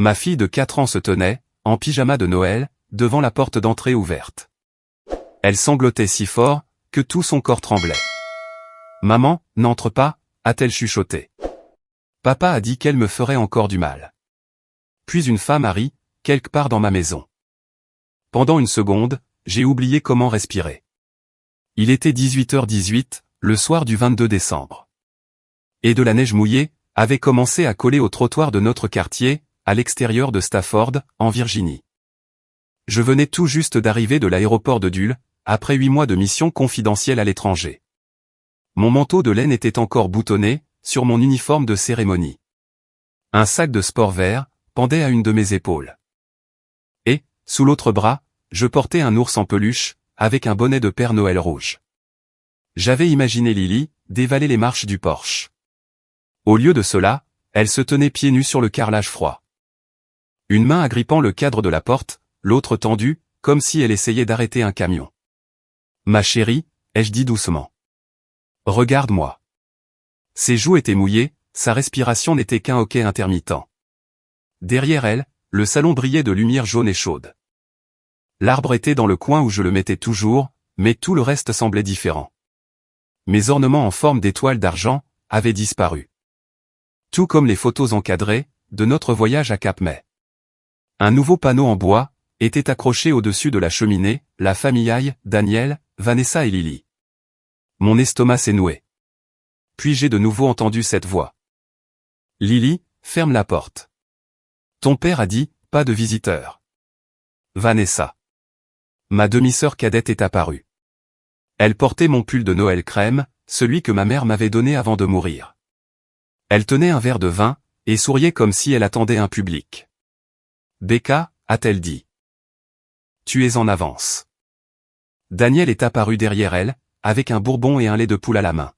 Ma fille de 4 ans se tenait, en pyjama de Noël, devant la porte d'entrée ouverte. Elle sanglotait si fort, que tout son corps tremblait. « Maman, n'entre pas » a-t-elle chuchoté. Papa a dit qu'elle me ferait encore du mal. Puis une femme a ri, quelque part dans ma maison. Pendant une seconde, j'ai oublié comment respirer. Il était 18h18, le soir du 22 décembre. Et de la neige mouillée avait commencé à coller au trottoir de notre quartier, à l'extérieur de Stafford, en Virginie. Je venais tout juste d'arriver de l'aéroport de Dulles, après 8 mois de mission confidentielle à l'étranger. Mon manteau de laine était encore boutonné, sur mon uniforme de cérémonie. Un sac de sport vert pendait à une de mes épaules. Et, sous l'autre bras, je portais un ours en peluche, avec un bonnet de Père Noël rouge. J'avais imaginé Lily dévaler les marches du porche. Au lieu de cela, elle se tenait pieds nus sur le carrelage froid. Une main agrippant le cadre de la porte, l'autre tendue, comme si elle essayait d'arrêter un camion. « Ma chérie » ai-je dit doucement. « Regarde-moi. » Ses joues étaient mouillées, sa respiration n'était qu'un hoquet intermittent. Derrière elle, le salon brillait de lumière jaune et chaude. L'arbre était dans le coin où je le mettais toujours, mais tout le reste semblait différent. Mes ornements en forme d'étoiles d'argent avaient disparu. Tout comme les photos encadrées de notre voyage à Cap-May. Un nouveau panneau en bois était accroché au-dessus de la cheminée, la famille, Daniel, Vanessa et Lily. Mon estomac s'est noué. Puis j'ai de nouveau entendu cette voix. « Lily, ferme la porte. » Ton père a dit, pas de visiteurs. Vanessa. Ma demi-sœur cadette est apparue. Elle portait mon pull de Noël crème, celui que ma mère m'avait donné avant de mourir. Elle tenait un verre de vin, et souriait comme si elle attendait un public. « Becca » a-t-elle dit. « Tu es en avance. » Daniel est apparu derrière elle, avec un bourbon et un lait de poule à la main.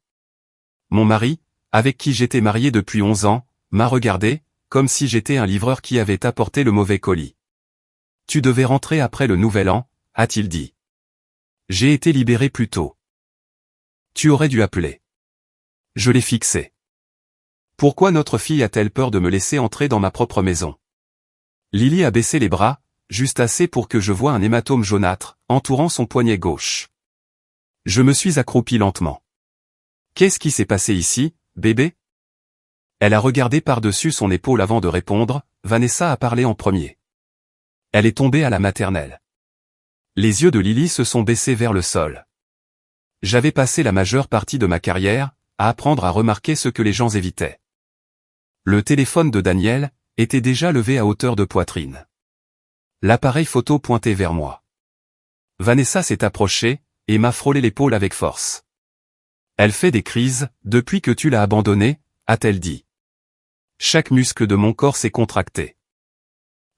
Mon mari, avec qui j'étais marié depuis 11 ans, m'a regardé, comme si j'étais un livreur qui avait apporté le mauvais colis. « Tu devais rentrer après le nouvel an » a-t-il dit. « J'ai été libéré plus tôt. »« Tu aurais dû appeler. » Je l'ai fixé. Pourquoi notre fille a-t-elle peur de me laisser entrer dans ma propre maison? Lily a baissé les bras, juste assez pour que je voie un hématome jaunâtre, entourant son poignet gauche. Je me suis accroupi lentement. « Qu'est-ce qui s'est passé ici, bébé ?» Elle a regardé par-dessus son épaule avant de répondre, Vanessa a parlé en premier. Elle est tombée à la maternelle. Les yeux de Lily se sont baissés vers le sol. J'avais passé la majeure partie de ma carrière à apprendre à remarquer ce que les gens évitaient. Le téléphone de Daniel était déjà levé à hauteur de poitrine. L'appareil photo pointait vers moi. Vanessa s'est approchée et m'a frôlé l'épaule avec force. « Elle fait des crises, depuis que tu l'as abandonnée » a-t-elle dit. Chaque muscle de mon corps s'est contracté.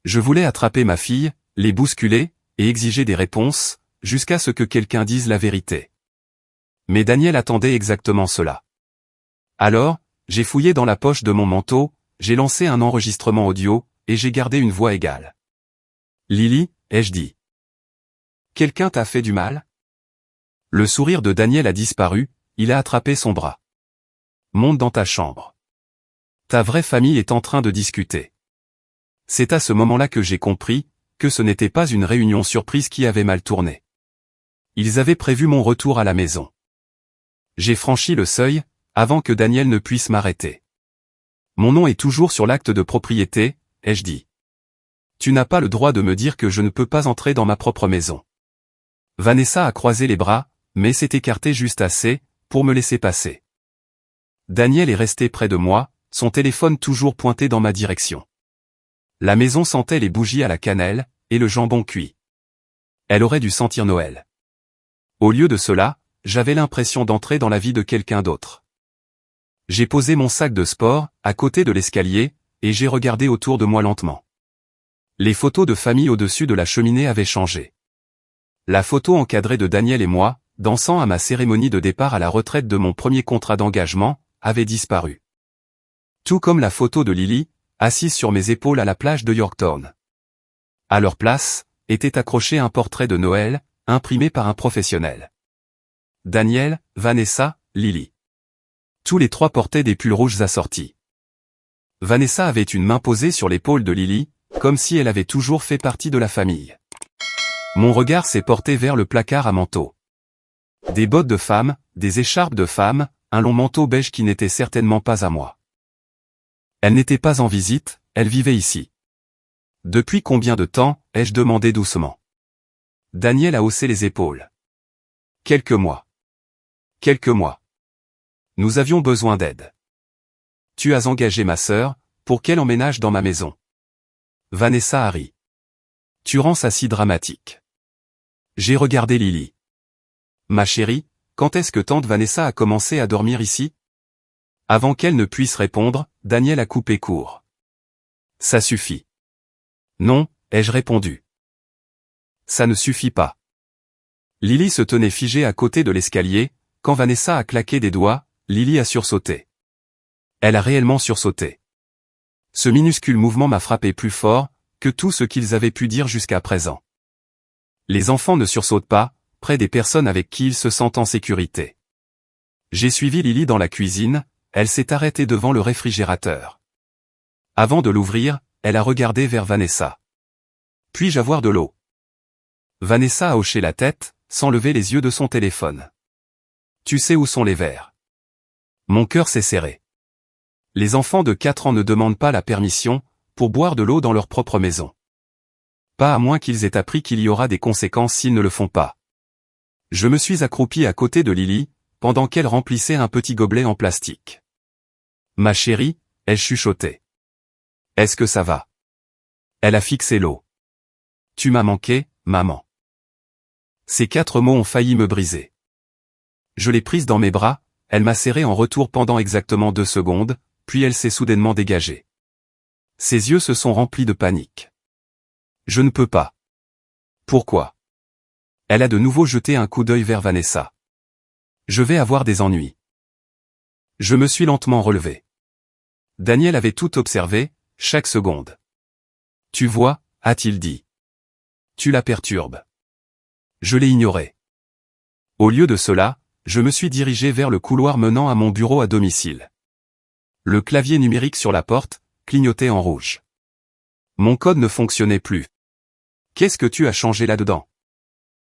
Je voulais attraper ma fille, les bousculer, et exiger des réponses, jusqu'à ce que quelqu'un dise la vérité. Mais Daniel attendait exactement cela. Alors, j'ai fouillé dans la poche de mon manteau, j'ai lancé un enregistrement audio, et j'ai gardé une voix égale. « Lily » ai-je dit. « Quelqu'un t'a fait du mal ?» Le sourire de Daniel a disparu, il a attrapé son bras. « Monte dans ta chambre. Ta vraie famille est en train de discuter. » C'est à ce moment-là que j'ai compris que ce n'était pas une réunion surprise qui avait mal tourné. Ils avaient prévu mon retour à la maison. J'ai franchi le seuil, avant que Daniel ne puisse m'arrêter. « Mon nom est toujours sur l'acte de propriété » ai-je dit. « Tu n'as pas le droit de me dire que je ne peux pas entrer dans ma propre maison. » Vanessa a croisé les bras, mais s'est écartée juste assez, pour me laisser passer. Daniel est resté près de moi, son téléphone toujours pointé dans ma direction. La maison sentait les bougies à la cannelle, et le jambon cuit. Elle aurait dû sentir Noël. Au lieu de cela, j'avais l'impression d'entrer dans la vie de quelqu'un d'autre. J'ai posé mon sac de sport, à côté de l'escalier, et j'ai regardé autour de moi lentement. Les photos de famille au-dessus de la cheminée avaient changé. La photo encadrée de Daniel et moi, dansant à ma cérémonie de départ à la retraite de mon premier contrat d'engagement, avait disparu. Tout comme la photo de Lily, assise sur mes épaules à la plage de Yorktown. À leur place, était accroché un portrait de Noël, imprimé par un professionnel. Daniel, Vanessa, Lily. Tous les trois portaient des pulls rouges assortis. Vanessa avait une main posée sur l'épaule de Lily, comme si elle avait toujours fait partie de la famille. Mon regard s'est porté vers le placard à manteau. Des bottes de femme, des écharpes de femme, un long manteau beige qui n'était certainement pas à moi. Elle n'était pas en visite, elle vivait ici. Depuis combien de temps, ai-je demandé doucement. Daniel a haussé les épaules. Quelques mois. Quelques mois. Nous avions besoin d'aide. Tu as engagé ma sœur, pour qu'elle emménage dans ma maison. Vanessa a ri. Tu rends ça si dramatique. J'ai regardé Lily. Ma chérie, quand est-ce que tante Vanessa a commencé à dormir ici? Avant qu'elle ne puisse répondre, Daniel a coupé court. Ça suffit. Non, ai-je répondu. Ça ne suffit pas. Lily se tenait figée à côté de l'escalier, quand Vanessa a claqué des doigts, Lily a sursauté. Elle a réellement sursauté. Ce minuscule mouvement m'a frappé plus fort, que tout ce qu'ils avaient pu dire jusqu'à présent. Les enfants ne sursautent pas, près des personnes avec qui ils se sentent en sécurité. J'ai suivi Lily dans la cuisine, elle s'est arrêtée devant le réfrigérateur. Avant de l'ouvrir, elle a regardé vers Vanessa. Puis-je avoir de l'eau? Vanessa a hoché la tête, sans lever les yeux de son téléphone. Tu sais où sont les verres? Mon cœur s'est serré. Les enfants de 4 ans ne demandent pas la permission, pour boire de l'eau dans leur propre maison. Pas à moins qu'ils aient appris qu'il y aura des conséquences s'ils ne le font pas. Je me suis accroupi à côté de Lily, pendant qu'elle remplissait un petit gobelet en plastique. Ma chérie, elle chuchotait. Est-ce que ça va? Elle a fixé l'eau. Tu m'as manqué, maman. Ces 4 mots ont failli me briser. Je l'ai prise dans mes bras, elle m'a serré en retour pendant exactement 2 secondes, puis elle s'est soudainement dégagée. Ses yeux se sont remplis de panique. Je ne peux pas. Pourquoi? Elle a de nouveau jeté un coup d'œil vers Vanessa. Je vais avoir des ennuis. Je me suis lentement relevé. Daniel avait tout observé, chaque seconde. Tu vois, a-t-il dit. Tu la perturbes. Je l'ai ignoré. Au lieu de cela, je me suis dirigé vers le couloir menant à mon bureau à domicile. Le clavier numérique sur la porte clignotait en rouge. Mon code ne fonctionnait plus. Qu'est-ce que tu as changé là-dedans?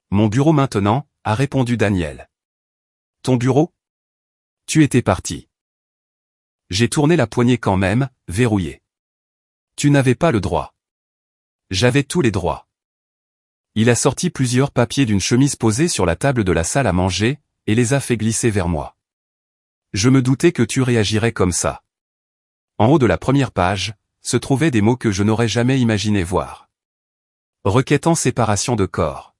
Mon bureau maintenant, a répondu Daniel. Ton bureau? Tu étais parti. J'ai tourné la poignée quand même, verrouillée. Tu n'avais pas le droit. J'avais tous les droits. Il a sorti plusieurs papiers d'une chemise posée sur la table de la salle à manger, et les a fait glisser vers moi. Je me doutais que tu réagirais comme ça. En haut de la première page, se trouvaient des mots que je n'aurais jamais imaginé voir. Requêtant séparation de corps.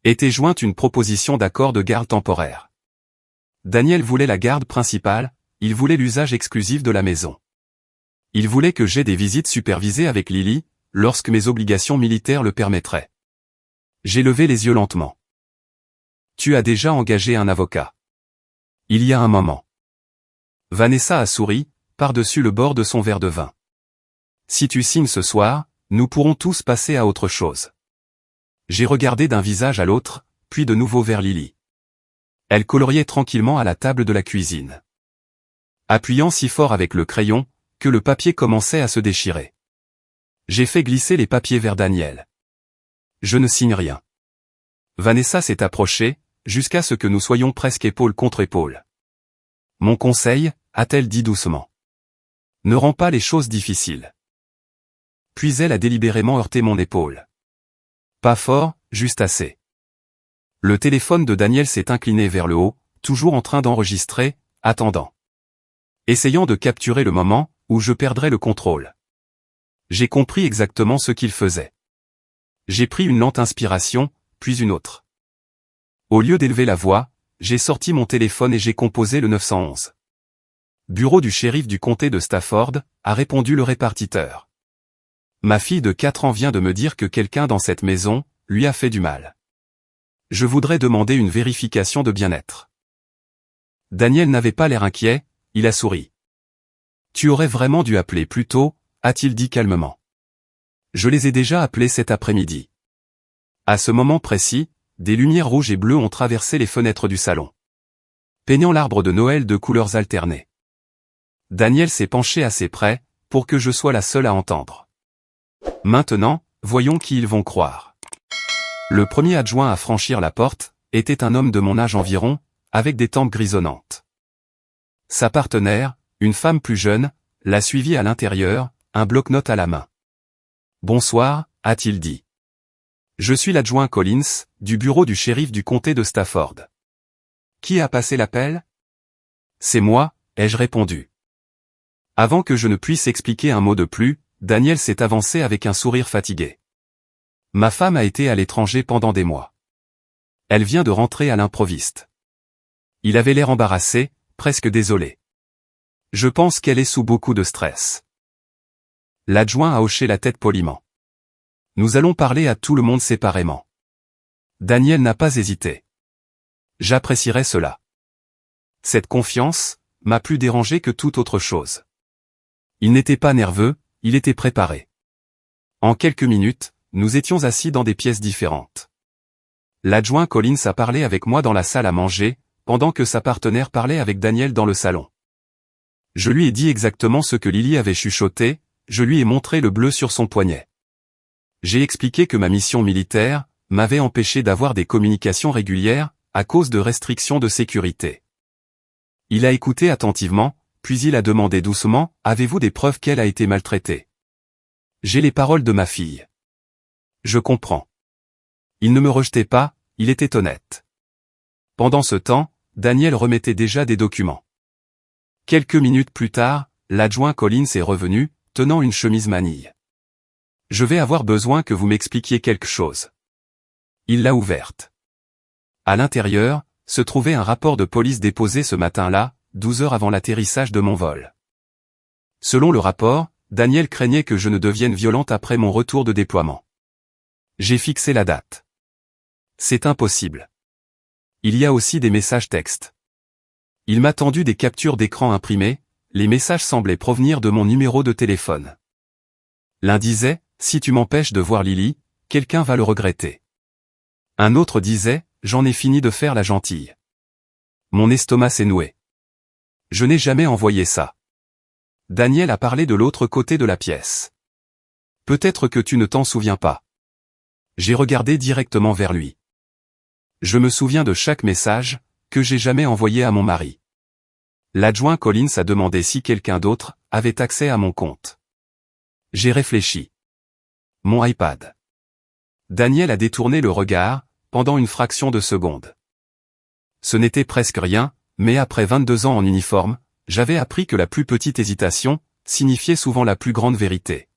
Était jointe une proposition d'accord de garde temporaire. Daniel voulait la garde principale, il voulait l'usage exclusif de la maison. Il voulait que j'aie des visites supervisées avec Lily, lorsque mes obligations militaires le permettraient. J'ai levé les yeux lentement. Tu as déjà engagé un avocat. Il y a un moment. Vanessa a souri, par-dessus le bord de son verre de vin. Si tu signes ce soir, nous pourrons tous passer à autre chose. J'ai regardé d'un visage à l'autre, puis de nouveau vers Lily. Elle coloriait tranquillement à la table de la cuisine. Appuyant si fort avec le crayon, que le papier commençait à se déchirer. J'ai fait glisser les papiers vers Daniel. Je ne signe rien. Vanessa s'est approchée, jusqu'à ce que nous soyons presque épaule contre épaule. Mon conseil, a-t-elle dit doucement. Ne rends pas les choses difficiles. Puis elle a délibérément heurté mon épaule. Pas fort, juste assez. Le téléphone de Daniel s'est incliné vers le haut, toujours en train d'enregistrer, attendant. Essayant de capturer le moment, où je perdrais le contrôle. J'ai compris exactement ce qu'il faisait. J'ai pris une lente inspiration, puis une autre. Au lieu d'élever la voix, j'ai sorti mon téléphone et j'ai composé le 911. Bureau du shérif du comté de Stafford, a répondu le répartiteur. Ma fille de 4 ans vient de me dire que quelqu'un dans cette maison, lui a fait du mal. Je voudrais demander une vérification de bien-être. Daniel n'avait pas l'air inquiet, il a souri. Tu aurais vraiment dû appeler plus tôt, a-t-il dit calmement. Je les ai déjà appelés cet après-midi. À ce moment précis, des lumières rouges et bleues ont traversé les fenêtres du salon, peignant l'arbre de Noël de couleurs alternées. Daniel s'est penché assez près, pour que je sois la seule à entendre. Maintenant, voyons qui ils vont croire. Le premier adjoint à franchir la porte était un homme de mon âge environ, avec des tempes grisonnantes. Sa partenaire, une femme plus jeune, l'a suivi à l'intérieur, un bloc-notes à la main. « Bonsoir », a-t-il dit. « Je suis l'adjoint Collins, du bureau du shérif du comté de Stafford. »« Qui a passé l'appel ?»« C'est moi », ai-je répondu. Avant que je ne puisse expliquer un mot de plus, Daniel s'est avancé avec un sourire fatigué. « Ma femme a été à l'étranger pendant des mois. Elle vient de rentrer à l'improviste. » Il avait l'air embarrassé, presque désolé. « Je pense qu'elle est sous beaucoup de stress. » L'adjoint a hoché la tête poliment. « Nous allons parler à tout le monde séparément. » Daniel n'a pas hésité. J'apprécierais cela. Cette confiance m'a plus dérangé que toute autre chose. Il n'était pas nerveux, il était préparé. En quelques minutes, nous étions assis dans des pièces différentes. L'adjoint Collins a parlé avec moi dans la salle à manger, pendant que sa partenaire parlait avec Daniel dans le salon. Je lui ai dit exactement ce que Lily avait chuchoté, je lui ai montré le bleu sur son poignet. J'ai expliqué que ma mission militaire m'avait empêché d'avoir des communications régulières, à cause de restrictions de sécurité. Il a écouté attentivement, puis il a demandé doucement, « Avez-vous des preuves qu'elle a été maltraitée ?» J'ai les paroles de ma fille. Je comprends. Il ne me rejetait pas, il était honnête. Pendant ce temps, Daniel remettait déjà des documents. Quelques minutes plus tard, l'adjoint Collins est revenu, tenant une chemise manille. « Je vais avoir besoin que vous m'expliquiez quelque chose. » Il l'a ouverte. À l'intérieur, se trouvait un rapport de police déposé ce matin-là, 12 heures avant l'atterrissage de mon vol. Selon le rapport, Daniel craignait que je ne devienne violente après mon retour de déploiement. J'ai fixé la date. C'est impossible. Il y a aussi des messages textes. Il m'a tendu des captures d'écran imprimées, les messages semblaient provenir de mon numéro de téléphone. L'un disait, « Si tu m'empêches de voir Lily, quelqu'un va le regretter. » Un autre disait, « J'en ai fini de faire la gentille. » Mon estomac s'est noué. Je n'ai jamais envoyé ça. Daniel a parlé de l'autre côté de la pièce. Peut-être que tu ne t'en souviens pas. J'ai regardé directement vers lui. Je me souviens de chaque message que j'ai jamais envoyé à mon mari. L'adjoint Collins a demandé si quelqu'un d'autre avait accès à mon compte. J'ai réfléchi. Mon iPad. Daniel a détourné le regard, pendant une fraction de seconde. Ce n'était presque rien, mais après 22 ans en uniforme, j'avais appris que la plus petite hésitation signifiait souvent la plus grande vérité.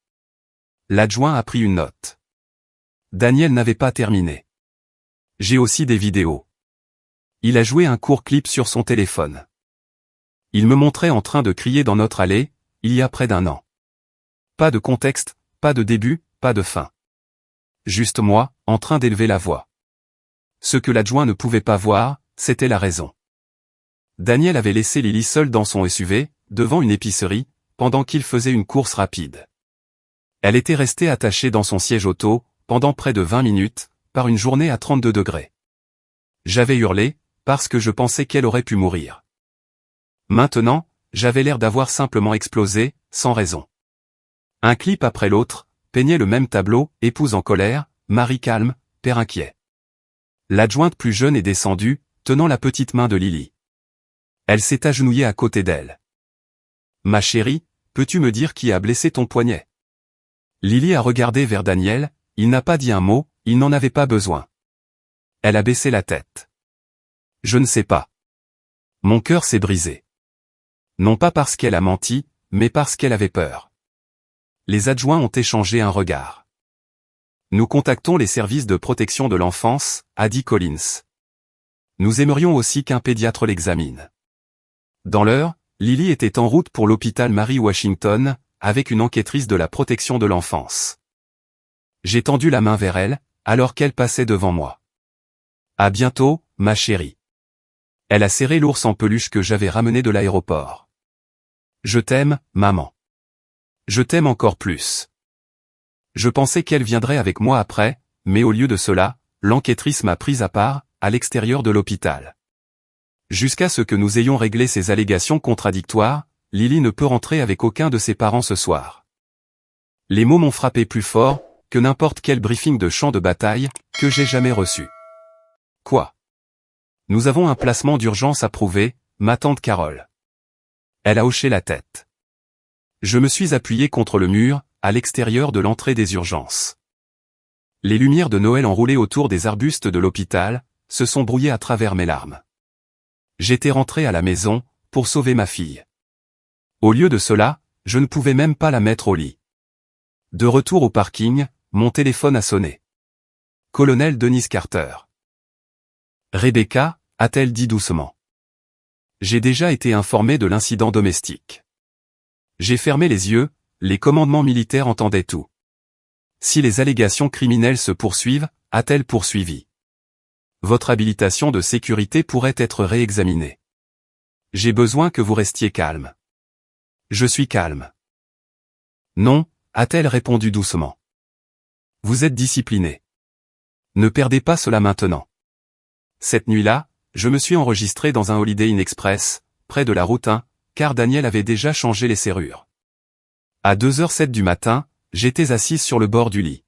L'adjoint a pris une note. Daniel n'avait pas terminé. J'ai aussi des vidéos. Il a joué un court clip sur son téléphone. Il me montrait en train de crier dans notre allée, il y a près d'1 an. Pas de contexte, pas de début, pas de fin. Juste moi, en train d'élever la voix. Ce que l'adjoint ne pouvait pas voir, c'était la raison. Daniel avait laissé Lily seule dans son SUV, devant une épicerie, pendant qu'il faisait une course rapide. Elle était restée attachée dans son siège auto, pendant près de 20 minutes, par une journée à 32 degrés. J'avais hurlé, parce que je pensais qu'elle aurait pu mourir. Maintenant, j'avais l'air d'avoir simplement explosé, sans raison. Un clip après l'autre, peignait le même tableau, épouse en colère, mari calme, père inquiet. L'adjointe plus jeune est descendue, tenant la petite main de Lily. Elle s'est agenouillée à côté d'elle. « Ma chérie, peux-tu me dire qui a blessé ton poignet ?» Lily a regardé vers Daniel, il n'a pas dit un mot, il n'en avait pas besoin. Elle a baissé la tête. « Je ne sais pas. Mon cœur s'est brisé. » Non pas parce qu'elle a menti, mais parce qu'elle avait peur. Les adjoints ont échangé un regard. « Nous contactons les services de protection de l'enfance, » a dit Collins. « Nous aimerions aussi qu'un pédiatre l'examine. » Dans l'heure, Lily était en route pour l'hôpital Mary Washington, avec une enquêtrice de la protection de l'enfance. J'ai tendu la main vers elle, alors qu'elle passait devant moi. « À bientôt, ma chérie. » Elle a serré l'ours en peluche que j'avais ramené de l'aéroport. « Je t'aime, maman. Je t'aime encore plus. » Je pensais qu'elle viendrait avec moi après, mais au lieu de cela, l'enquêtrice m'a prise à part, à l'extérieur de l'hôpital. Jusqu'à ce que nous ayons réglé ces allégations contradictoires, Lily ne peut rentrer avec aucun de ses parents ce soir. Les mots m'ont frappé plus fort que n'importe quel briefing de champ de bataille que j'ai jamais reçu. Quoi? Nous avons un placement d'urgence approuvé, ma tante Carole. Elle a hoché la tête. Je me suis appuyé contre le mur, à l'extérieur de l'entrée des urgences. Les lumières de Noël enroulées autour des arbustes de l'hôpital se sont brouillées à travers mes larmes. J'étais rentré à la maison pour sauver ma fille. Au lieu de cela, je ne pouvais même pas la mettre au lit. De retour au parking, mon téléphone a sonné. Colonel Dennis Carter. Rebecca, a-t-elle dit doucement. J'ai déjà été informé de l'incident domestique. J'ai fermé les yeux, les commandements militaires entendaient tout. Si les allégations criminelles se poursuivent, a-t-elle poursuivi? Votre habilitation de sécurité pourrait être réexaminée. J'ai besoin que vous restiez calme. Je suis calme. Non, a-t-elle répondu doucement. Vous êtes discipliné. Ne perdez pas cela maintenant. Cette nuit-là, je me suis enregistré dans un Holiday Inn Express, près de la route 1, car Daniel avait déjà changé les serrures. À 2h07 du matin, j'étais assise sur le bord du lit.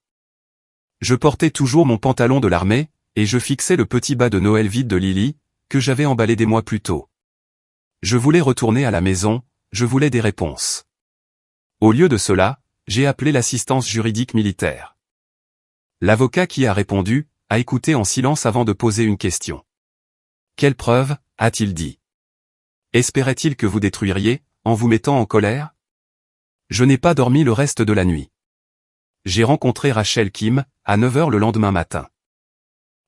Je portais toujours mon pantalon de l'armée, et je fixais le petit bas de Noël vide de Lily, que j'avais emballé des mois plus tôt. Je voulais retourner à la maison, je voulais des réponses. Au lieu de cela, j'ai appelé l'assistance juridique militaire. L'avocat qui a répondu, a écouté en silence avant de poser une question. Quelle preuve, a-t-il dit? Espérait-il que vous détruiriez, en vous mettant en colère? Je n'ai pas dormi le reste de la nuit. J'ai rencontré Rachel Kim, à 9h le lendemain matin.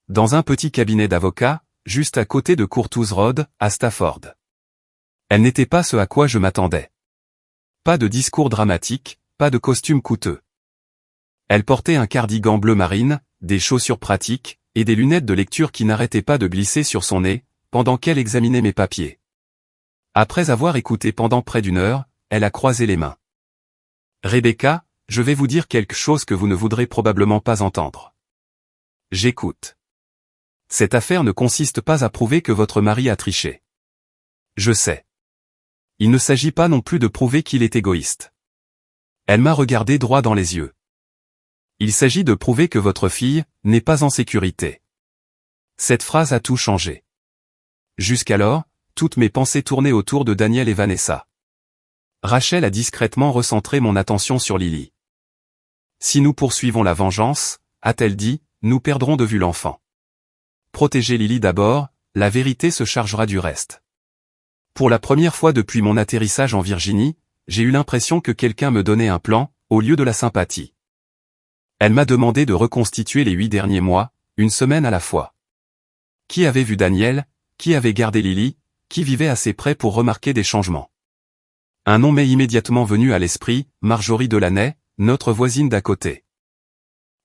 Dans un petit cabinet d'avocat, juste à côté de Courthouse Road, à Stafford. Elle n'était pas ce à quoi je m'attendais. Pas de discours dramatique, pas de costume coûteux. Elle portait un cardigan bleu marine, des chaussures pratiques, et des lunettes de lecture qui n'arrêtaient pas de glisser sur son nez, pendant qu'elle examinait mes papiers. Après avoir écouté pendant près d'une heure, elle a croisé les mains. Rebecca, je vais vous dire quelque chose que vous ne voudrez probablement pas entendre. J'écoute. Cette affaire ne consiste pas à prouver que votre mari a triché. Je sais. Il ne s'agit pas non plus de prouver qu'il est égoïste. Elle m'a regardé droit dans les yeux. Il s'agit de prouver que votre fille n'est pas en sécurité. Cette phrase a tout changé. Jusqu'alors, toutes mes pensées tournaient autour de Daniel et Vanessa. Rachel a discrètement recentré mon attention sur Lily. Si nous poursuivons la vengeance, a-t-elle dit, nous perdrons de vue l'enfant. Protégez Lily d'abord, la vérité se chargera du reste. Pour la première fois depuis mon atterrissage en Virginie, j'ai eu l'impression que quelqu'un me donnait un plan, au lieu de la sympathie. Elle m'a demandé de reconstituer les 8 derniers mois, une semaine à la fois. Qui avait vu Daniel, qui avait gardé Lily, qui vivait assez près pour remarquer des changements. Un nom m'est immédiatement venu à l'esprit, Marjorie Delaney, notre voisine d'à côté.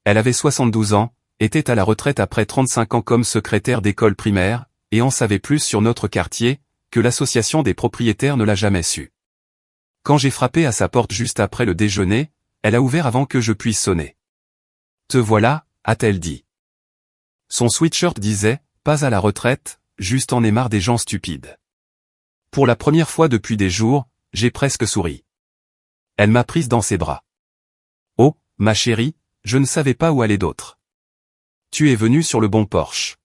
Elle avait 72 ans, était à la retraite après 35 ans comme secrétaire d'école primaire, et en savait plus sur notre quartier, que l'association des propriétaires ne l'a jamais su. Quand j'ai frappé à sa porte juste après le déjeuner, elle a ouvert avant que je puisse sonner. « Te voilà », a-t-elle dit. Son sweatshirt disait « Pas à la retraite, juste en ai marre des gens stupides ». Pour la première fois depuis des jours, j'ai presque souri. Elle m'a prise dans ses bras. « Oh, ma chérie, je ne savais pas où aller d'autre. Tu es venue sur le bon porche. »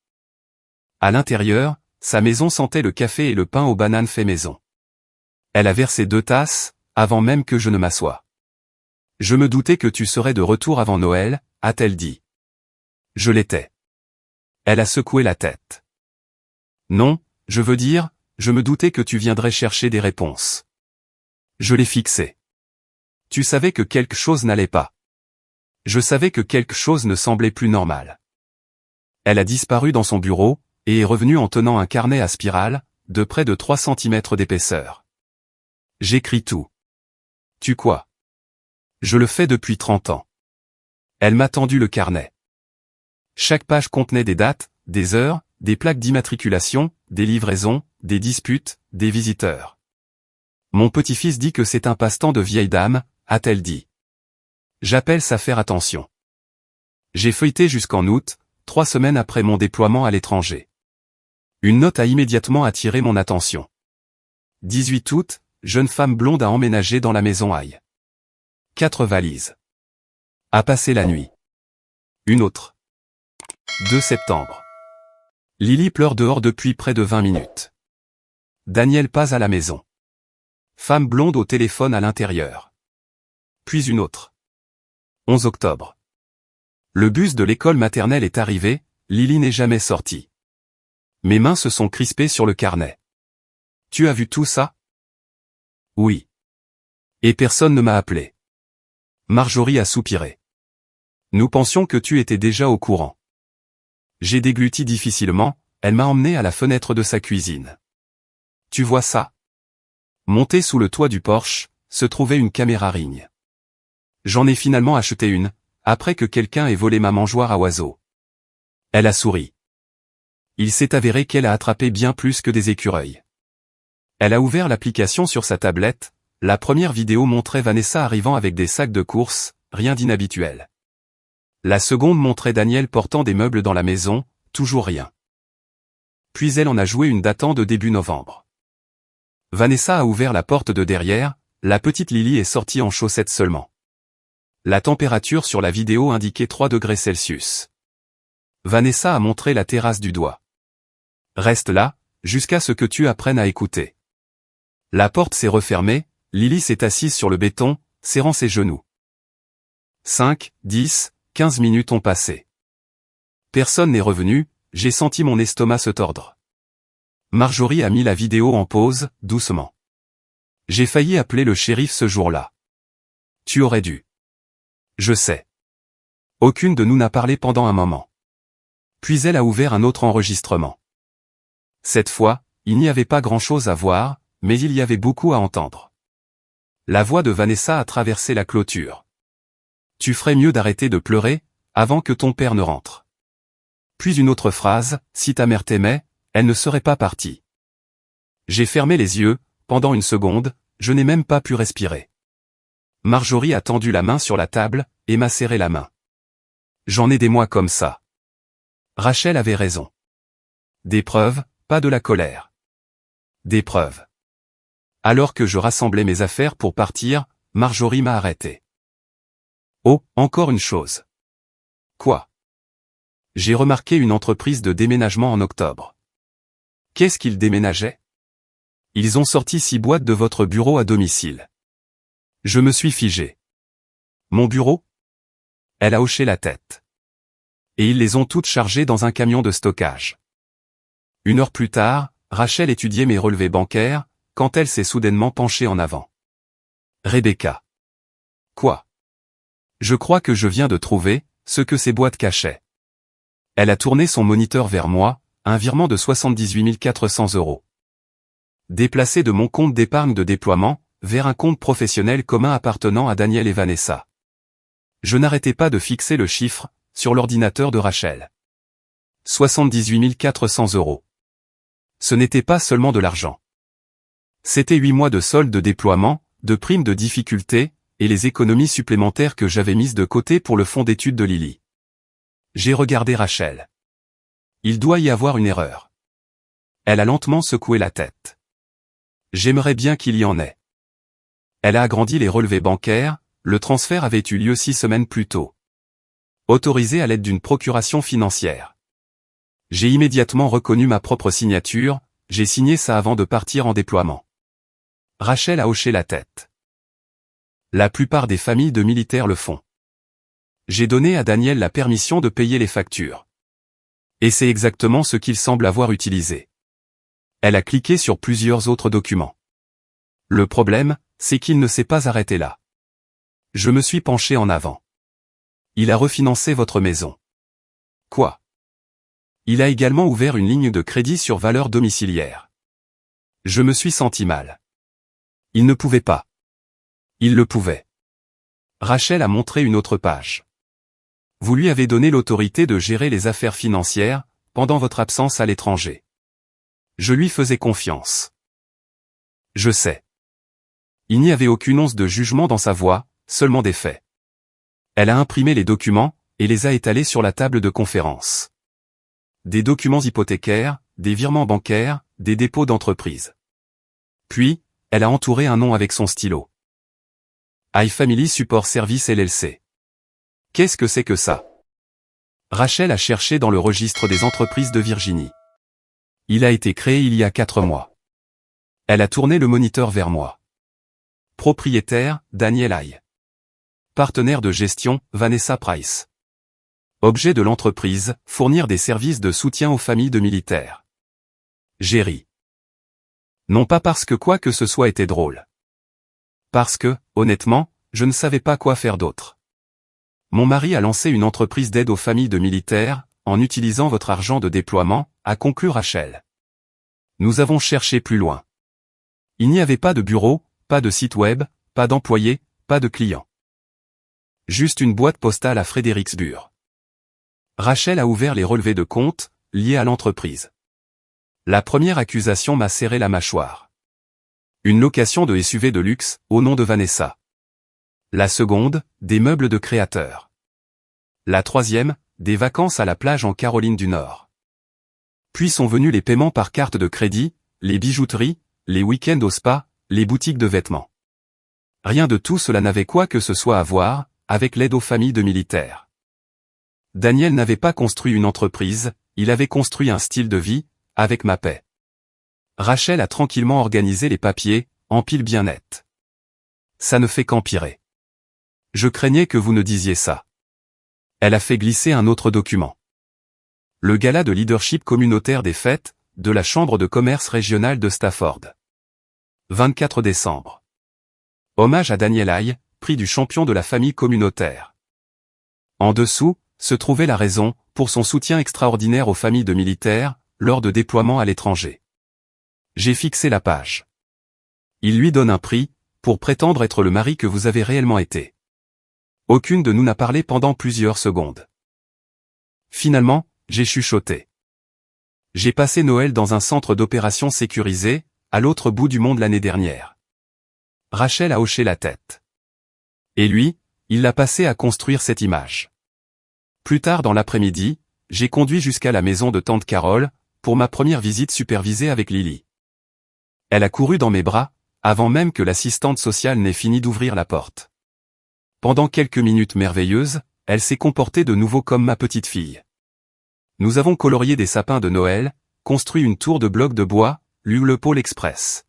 À l'intérieur, sa maison sentait le café et le pain aux bananes fait maison. Elle a versé 2 tasses, avant même que je ne m'assoie. « Je me doutais que tu serais de retour avant Noël, » a-t-elle dit. Je l'étais. Elle a secoué la tête. Non, je veux dire, je me doutais que tu viendrais chercher des réponses. Je l'ai fixé. Tu savais que quelque chose n'allait pas. Je savais que quelque chose ne semblait plus normal. Elle a disparu dans son bureau, et est revenue en tenant un carnet à spirale, de près de 3 cm d'épaisseur. J'écris tout. Tu quoi? Je le fais depuis 30 ans. Elle m'a tendu le carnet. Chaque page contenait des dates, des heures, des plaques d'immatriculation, des livraisons, des disputes, des visiteurs. Mon petit-fils dit que c'est un passe-temps de vieille dame, a-t-elle dit. J'appelle ça faire attention. J'ai feuilleté jusqu'en août, 3 semaines après mon déploiement à l'étranger. Une note a immédiatement attiré mon attention. 18 août, jeune femme blonde a emménagé dans la maison Haye. 4 valises. A passé la nuit. Une autre. 2 septembre. Lily pleure dehors depuis près de 20 minutes. Daniel passe à la maison. Femme blonde au téléphone à l'intérieur. Puis une autre. 11 octobre. Le bus de l'école maternelle est arrivé, Lily n'est jamais sortie. Mes mains se sont crispées sur le carnet. Tu as vu tout ça? Oui. Et personne ne m'a appelé. Marjorie a soupiré. Nous pensions que tu étais déjà au courant. J'ai dégluti difficilement, elle m'a emmené à la fenêtre de sa cuisine. Tu vois ça? Montée sous le toit du Porsche, se trouvait une caméra Ring. J'en ai finalement acheté une, après que quelqu'un ait volé ma mangeoire à oiseaux. Elle a souri. Il s'est avéré qu'elle a attrapé bien plus que des écureuils. Elle a ouvert l'application sur sa tablette, la première vidéo montrait Vanessa arrivant avec des sacs de courses, rien d'inhabituel. La seconde montrait Daniel portant des meubles dans la maison, toujours rien. Puis elle en a joué une datant de début novembre. Vanessa a ouvert la porte de derrière, la petite Lily est sortie en chaussettes seulement. La température sur la vidéo indiquait 3 degrés Celsius. Vanessa a montré la terrasse du doigt. Reste là, jusqu'à ce que tu apprennes à écouter. La porte s'est refermée, Lily s'est assise sur le béton, serrant ses genoux. 5, 10, 15 minutes ont passé. Personne n'est revenu, j'ai senti mon estomac se tordre. Marjorie a mis la vidéo en pause, doucement. J'ai failli appeler le shérif ce jour-là. Tu aurais dû. Je sais. Aucune de nous n'a parlé pendant un moment. Puis elle a ouvert un autre enregistrement. Cette fois, il n'y avait pas grand-chose à voir, mais il y avait beaucoup à entendre. La voix de Vanessa a traversé la clôture. Tu ferais mieux d'arrêter de pleurer, avant que ton père ne rentre. Puis une autre phrase, si ta mère t'aimait, elle ne serait pas partie. J'ai fermé les yeux, pendant une seconde, je n'ai même pas pu respirer. Marjorie a tendu la main sur la table, et m'a serré la main. J'en ai des mois comme ça. Rachel avait raison. Des preuves, pas de la colère. Des preuves. Alors que je rassemblais mes affaires pour partir, Marjorie m'a arrêté. Oh, encore une chose. Quoi? J'ai remarqué une entreprise de déménagement en octobre. Qu'est-ce qu'ils déménageaient? Ils ont sorti 6 boîtes de votre bureau à domicile. Je me suis figé. Mon bureau? Elle a hoché la tête. Et ils les ont toutes chargées dans un camion de stockage. 1 heure plus tard, Rachel étudiait mes relevés bancaires, quand elle s'est soudainement penchée en avant. Rebecca. Quoi? Je crois que je viens de trouver ce que ces boîtes cachaient. Elle a tourné son moniteur vers moi, un virement de 78 400 €. Déplacé de mon compte d'épargne de déploiement, vers un compte professionnel commun appartenant à Daniel et Vanessa. Je n'arrêtais pas de fixer le chiffre, sur l'ordinateur de Rachel. 78 400 €. Ce n'était pas seulement de l'argent. C'était 8 mois de solde de déploiement, de primes de difficulté, et les économies supplémentaires que j'avais mises de côté pour le fonds d'études de Lily. J'ai regardé Rachel. Il doit y avoir une erreur. Elle a lentement secoué la tête. J'aimerais bien qu'il y en ait. Elle a agrandi les relevés bancaires, le transfert avait eu lieu 6 semaines plus tôt. Autorisé à l'aide d'une procuration financière. J'ai immédiatement reconnu ma propre signature, j'ai signé ça avant de partir en déploiement. Rachel a hoché la tête. La plupart des familles de militaires le font. J'ai donné à Daniel la permission de payer les factures. Et c'est exactement ce qu'il semble avoir utilisé. Elle a cliqué sur plusieurs autres documents. Le problème, c'est qu'il ne s'est pas arrêté là. Je me suis penché en avant. Il a refinancé votre maison. Quoi? Il a également ouvert une ligne de crédit sur valeur domiciliaire. Je me suis senti mal. Il ne pouvait pas. Il le pouvait. Rachel a montré une autre page. Vous lui avez donné l'autorité de gérer les affaires financières, pendant votre absence à l'étranger. Je lui faisais confiance. Je sais. Il n'y avait aucune once de jugement dans sa voix, seulement des faits. Elle a imprimé les documents, et les a étalés sur la table de conférence. Des documents hypothécaires, des virements bancaires, des dépôts d'entreprise. Puis, elle a entouré un nom avec son stylo. iFamily Support Service LLC. Qu'est-ce que c'est que ça? Rachel a cherché dans le registre des entreprises de Virginie. Il a été créé il y a 4 mois. Elle a tourné le moniteur vers moi. Propriétaire, Daniel Aye. Partenaire de gestion, Vanessa Price. Objet de l'entreprise, fournir des services de soutien aux familles de militaires. J'ai ri. Non pas parce que quoi que ce soit était drôle. Parce que, honnêtement, je ne savais pas quoi faire d'autre. Mon mari a lancé une entreprise d'aide aux familles de militaires, en utilisant votre argent de déploiement, a conclu Rachel. Nous avons cherché plus loin. Il n'y avait pas de bureau, pas de site web, pas d'employés, pas de clients. Juste une boîte postale à Fredericksburg. Rachel a ouvert les relevés de compte, liés à l'entreprise. La première accusation m'a serré la mâchoire. Une location de SUV de luxe, au nom de Vanessa. La seconde, des meubles de créateurs. La troisième, des vacances à la plage en Caroline du Nord. Puis sont venus les paiements par carte de crédit, les bijouteries, les week-ends au spa, les boutiques de vêtements. Rien de tout cela n'avait quoi que ce soit à voir avec l'aide aux familles de militaires. Daniel n'avait pas construit une entreprise, il avait construit un style de vie, avec ma paix. Rachel a tranquillement organisé les papiers, en pile bien nette. Ça ne fait qu'empirer. Je craignais que vous ne disiez ça. Elle a fait glisser un autre document. Le gala de leadership communautaire des fêtes, de la Chambre de commerce régionale de Stafford. 24 décembre. Hommage à Daniel Aye, prix du champion de la famille communautaire. En dessous, se trouvait la raison, pour son soutien extraordinaire aux familles de militaires, lors de déploiements à l'étranger. J'ai fixé la page. Il lui donne un prix, pour prétendre être le mari que vous avez réellement été. Aucune de nous n'a parlé pendant plusieurs secondes. Finalement, j'ai chuchoté. J'ai passé Noël dans un centre d'opération sécurisé, à l'autre bout du monde l'année dernière. Rachel a hoché la tête. Et lui, il l'a passé à construire cette image. Plus tard dans l'après-midi, j'ai conduit jusqu'à la maison de tante Carole, pour ma première visite supervisée avec Lily. Elle a couru dans mes bras, avant même que l'assistante sociale n'ait fini d'ouvrir la porte. Pendant quelques minutes merveilleuses, elle s'est comportée de nouveau comme ma petite fille. Nous avons colorié des sapins de Noël, construit une tour de blocs de bois, lu le Pôle Express.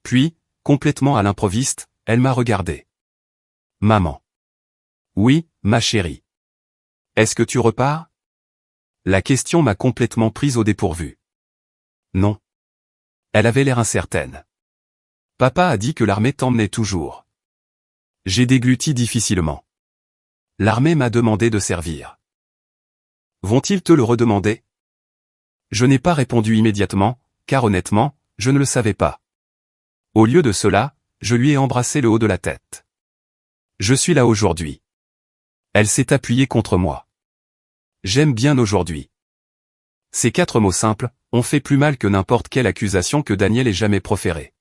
Puis, complètement à l'improviste, elle m'a regardé. Maman. Oui, ma chérie. Est-ce que tu repars? La question m'a complètement prise au dépourvu. Non. Elle avait l'air incertaine. Papa a dit que l'armée t'emmenait toujours. J'ai dégluti difficilement. L'armée m'a demandé de servir. Vont-ils te le redemander? Je n'ai pas répondu immédiatement, car honnêtement, je ne le savais pas. Au lieu de cela, je lui ai embrassé le haut de la tête. Je suis là aujourd'hui. Elle s'est appuyée contre moi. J'aime bien aujourd'hui. Ces 4 mots simples ont fait plus mal que n'importe quelle accusation que Daniel ait jamais proférée.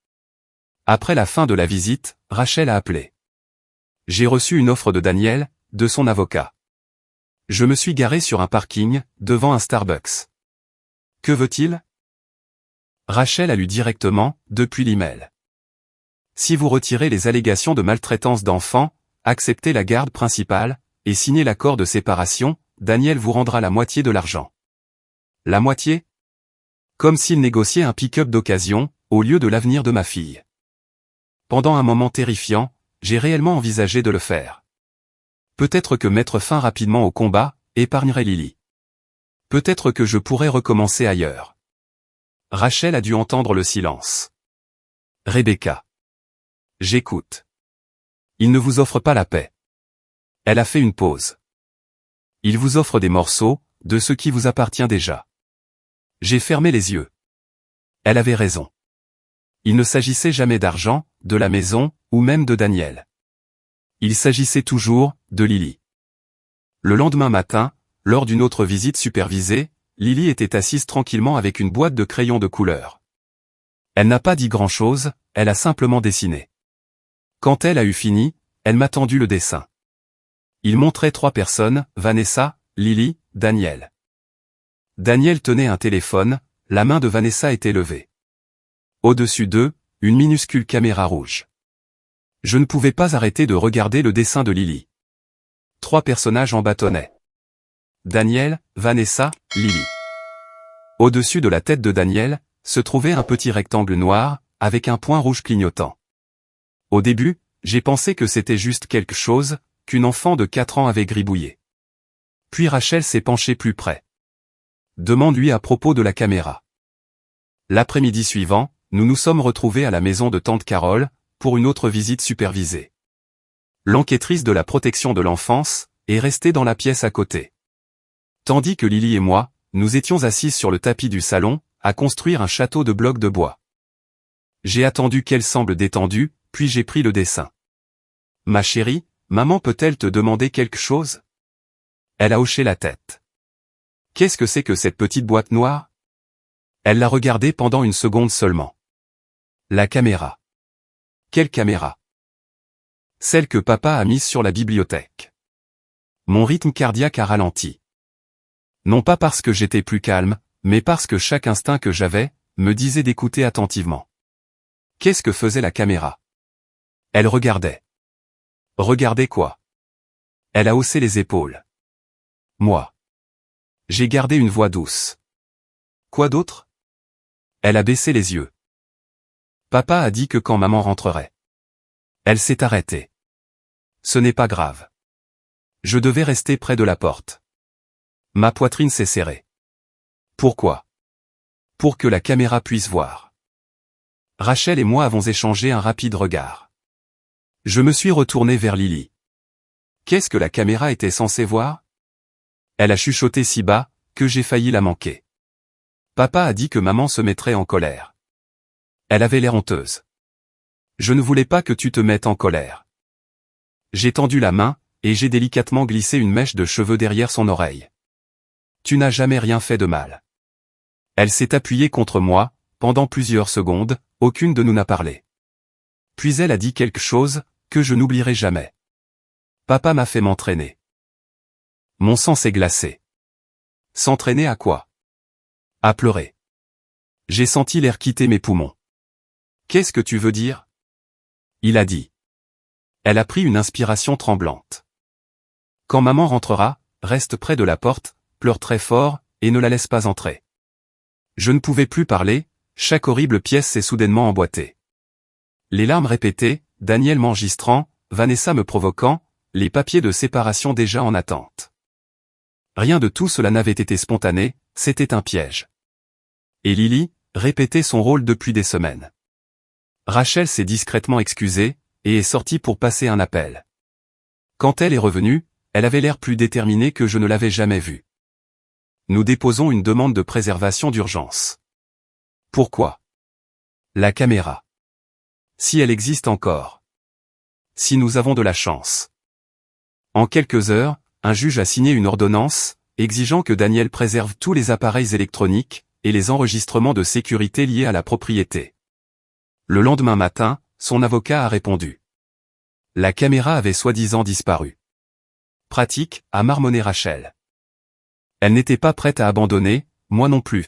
Après la fin de la visite, Rachel a appelé. J'ai reçu une offre de Daniel, de son avocat. Je me suis garé sur un parking, devant un Starbucks. Que veut-il? Rachel a lu directement, depuis l'email. Si vous retirez les allégations de maltraitance d'enfants, acceptez la garde principale, et signez l'accord de séparation, Daniel vous rendra la moitié de l'argent. La moitié? Comme s'il négociait un pick-up d'occasion, au lieu de l'avenir de ma fille. Pendant un moment terrifiant, j'ai réellement envisagé de le faire. Peut-être que mettre fin rapidement au combat, épargnerait Lily. Peut-être que je pourrais recommencer ailleurs. Rachel a dû entendre le silence. Rebecca. J'écoute. Il ne vous offre pas la paix. Elle a fait une pause. Il vous offre des morceaux, de ce qui vous appartient déjà. J'ai fermé les yeux. Elle avait raison. Il ne s'agissait jamais d'argent, de la maison, ou même de Daniel. Il s'agissait toujours, de Lily. Le lendemain matin, lors d'une autre visite supervisée, Lily était assise tranquillement avec une boîte de crayons de couleur. Elle n'a pas dit grand-chose, elle a simplement dessiné. Quand elle a eu fini, elle m'a tendu le dessin. Il montrait 3 personnes, Vanessa, Lily, Daniel. Daniel tenait un téléphone, la main de Vanessa était levée. Au-dessus d'eux, une minuscule caméra rouge. Je ne pouvais pas arrêter de regarder le dessin de Lily. 3 personnages en bâtonnet. Daniel, Vanessa, Lily. Au-dessus de la tête de Daniel, se trouvait un petit rectangle noir, avec un point rouge clignotant. Au début, j'ai pensé que c'était juste quelque chose, qu'une enfant de 4 ans avait gribouillé. Puis Rachel s'est penchée plus près. Demande-lui à propos de la caméra. L'après-midi suivant, nous nous sommes retrouvés à la maison de tante Carole, pour une autre visite supervisée. L'enquêtrice de la protection de l'enfance est restée dans la pièce à côté. Tandis que Lily et moi, nous étions assises sur le tapis du salon, à construire un château de blocs de bois. J'ai attendu qu'elle semble détendue, puis j'ai pris le dessin. Ma chérie, maman peut-elle te demander quelque chose? Elle a hoché la tête. Qu'est-ce que c'est que cette petite boîte noire? Elle l'a regardée pendant une seconde seulement. La caméra. Quelle caméra? Celle que papa a mise sur la bibliothèque. Mon rythme cardiaque a ralenti. Non pas parce que j'étais plus calme, mais parce que chaque instinct que j'avais, me disait d'écouter attentivement. Qu'est-ce que faisait la caméra? Elle regardait. Regardez quoi? Elle a haussé les épaules. Moi. J'ai gardé une voix douce. Quoi d'autre? Elle a baissé les yeux. Papa a dit que quand maman rentrerait. Elle s'est arrêtée. Ce n'est pas grave. Je devais rester près de la porte. Ma poitrine s'est serrée. Pourquoi? Pour que la caméra puisse voir. Rachel et moi avons échangé un rapide regard. Je me suis retourné vers Lily. Qu'est-ce que la caméra était censée voir? Elle a chuchoté si bas, que j'ai failli la manquer. Papa a dit que maman se mettrait en colère. Elle avait l'air honteuse. Je ne voulais pas que tu te mettes en colère. J'ai tendu la main, et j'ai délicatement glissé une mèche de cheveux derrière son oreille. Tu n'as jamais rien fait de mal. Elle s'est appuyée contre moi, pendant plusieurs secondes, aucune de nous n'a parlé. Puis elle a dit quelque chose, que je n'oublierai jamais. Papa m'a fait m'entraîner. Mon sang s'est glacé. S'entraîner à quoi? À pleurer. J'ai senti l'air quitter mes poumons. Qu'est-ce que tu veux dire? Il a dit. Elle a pris une inspiration tremblante. Quand maman rentrera, reste près de la porte, pleure très fort, et ne la laisse pas entrer. Je ne pouvais plus parler, chaque horrible pièce s'est soudainement emboîtée. Les larmes répétées, Daniel m'enregistrant, Vanessa me provoquant, les papiers de séparation déjà en attente. Rien de tout cela n'avait été spontané, c'était un piège. Et Lily, répétait son rôle depuis des semaines. Rachel s'est discrètement excusée, et est sortie pour passer un appel. Quand elle est revenue, elle avait l'air plus déterminée que je ne l'avais jamais vue. Nous déposons une demande de préservation d'urgence. Pourquoi? La caméra. Si elle existe encore. Si nous avons de la chance. En quelques heures, un juge a signé une ordonnance, exigeant que Daniel préserve tous les appareils électroniques, et les enregistrements de sécurité liés à la propriété. Le lendemain matin, son avocat a répondu. La caméra avait soi-disant disparu. Pratique, a marmonné Rachel. Elle n'était pas prête à abandonner, moi non plus.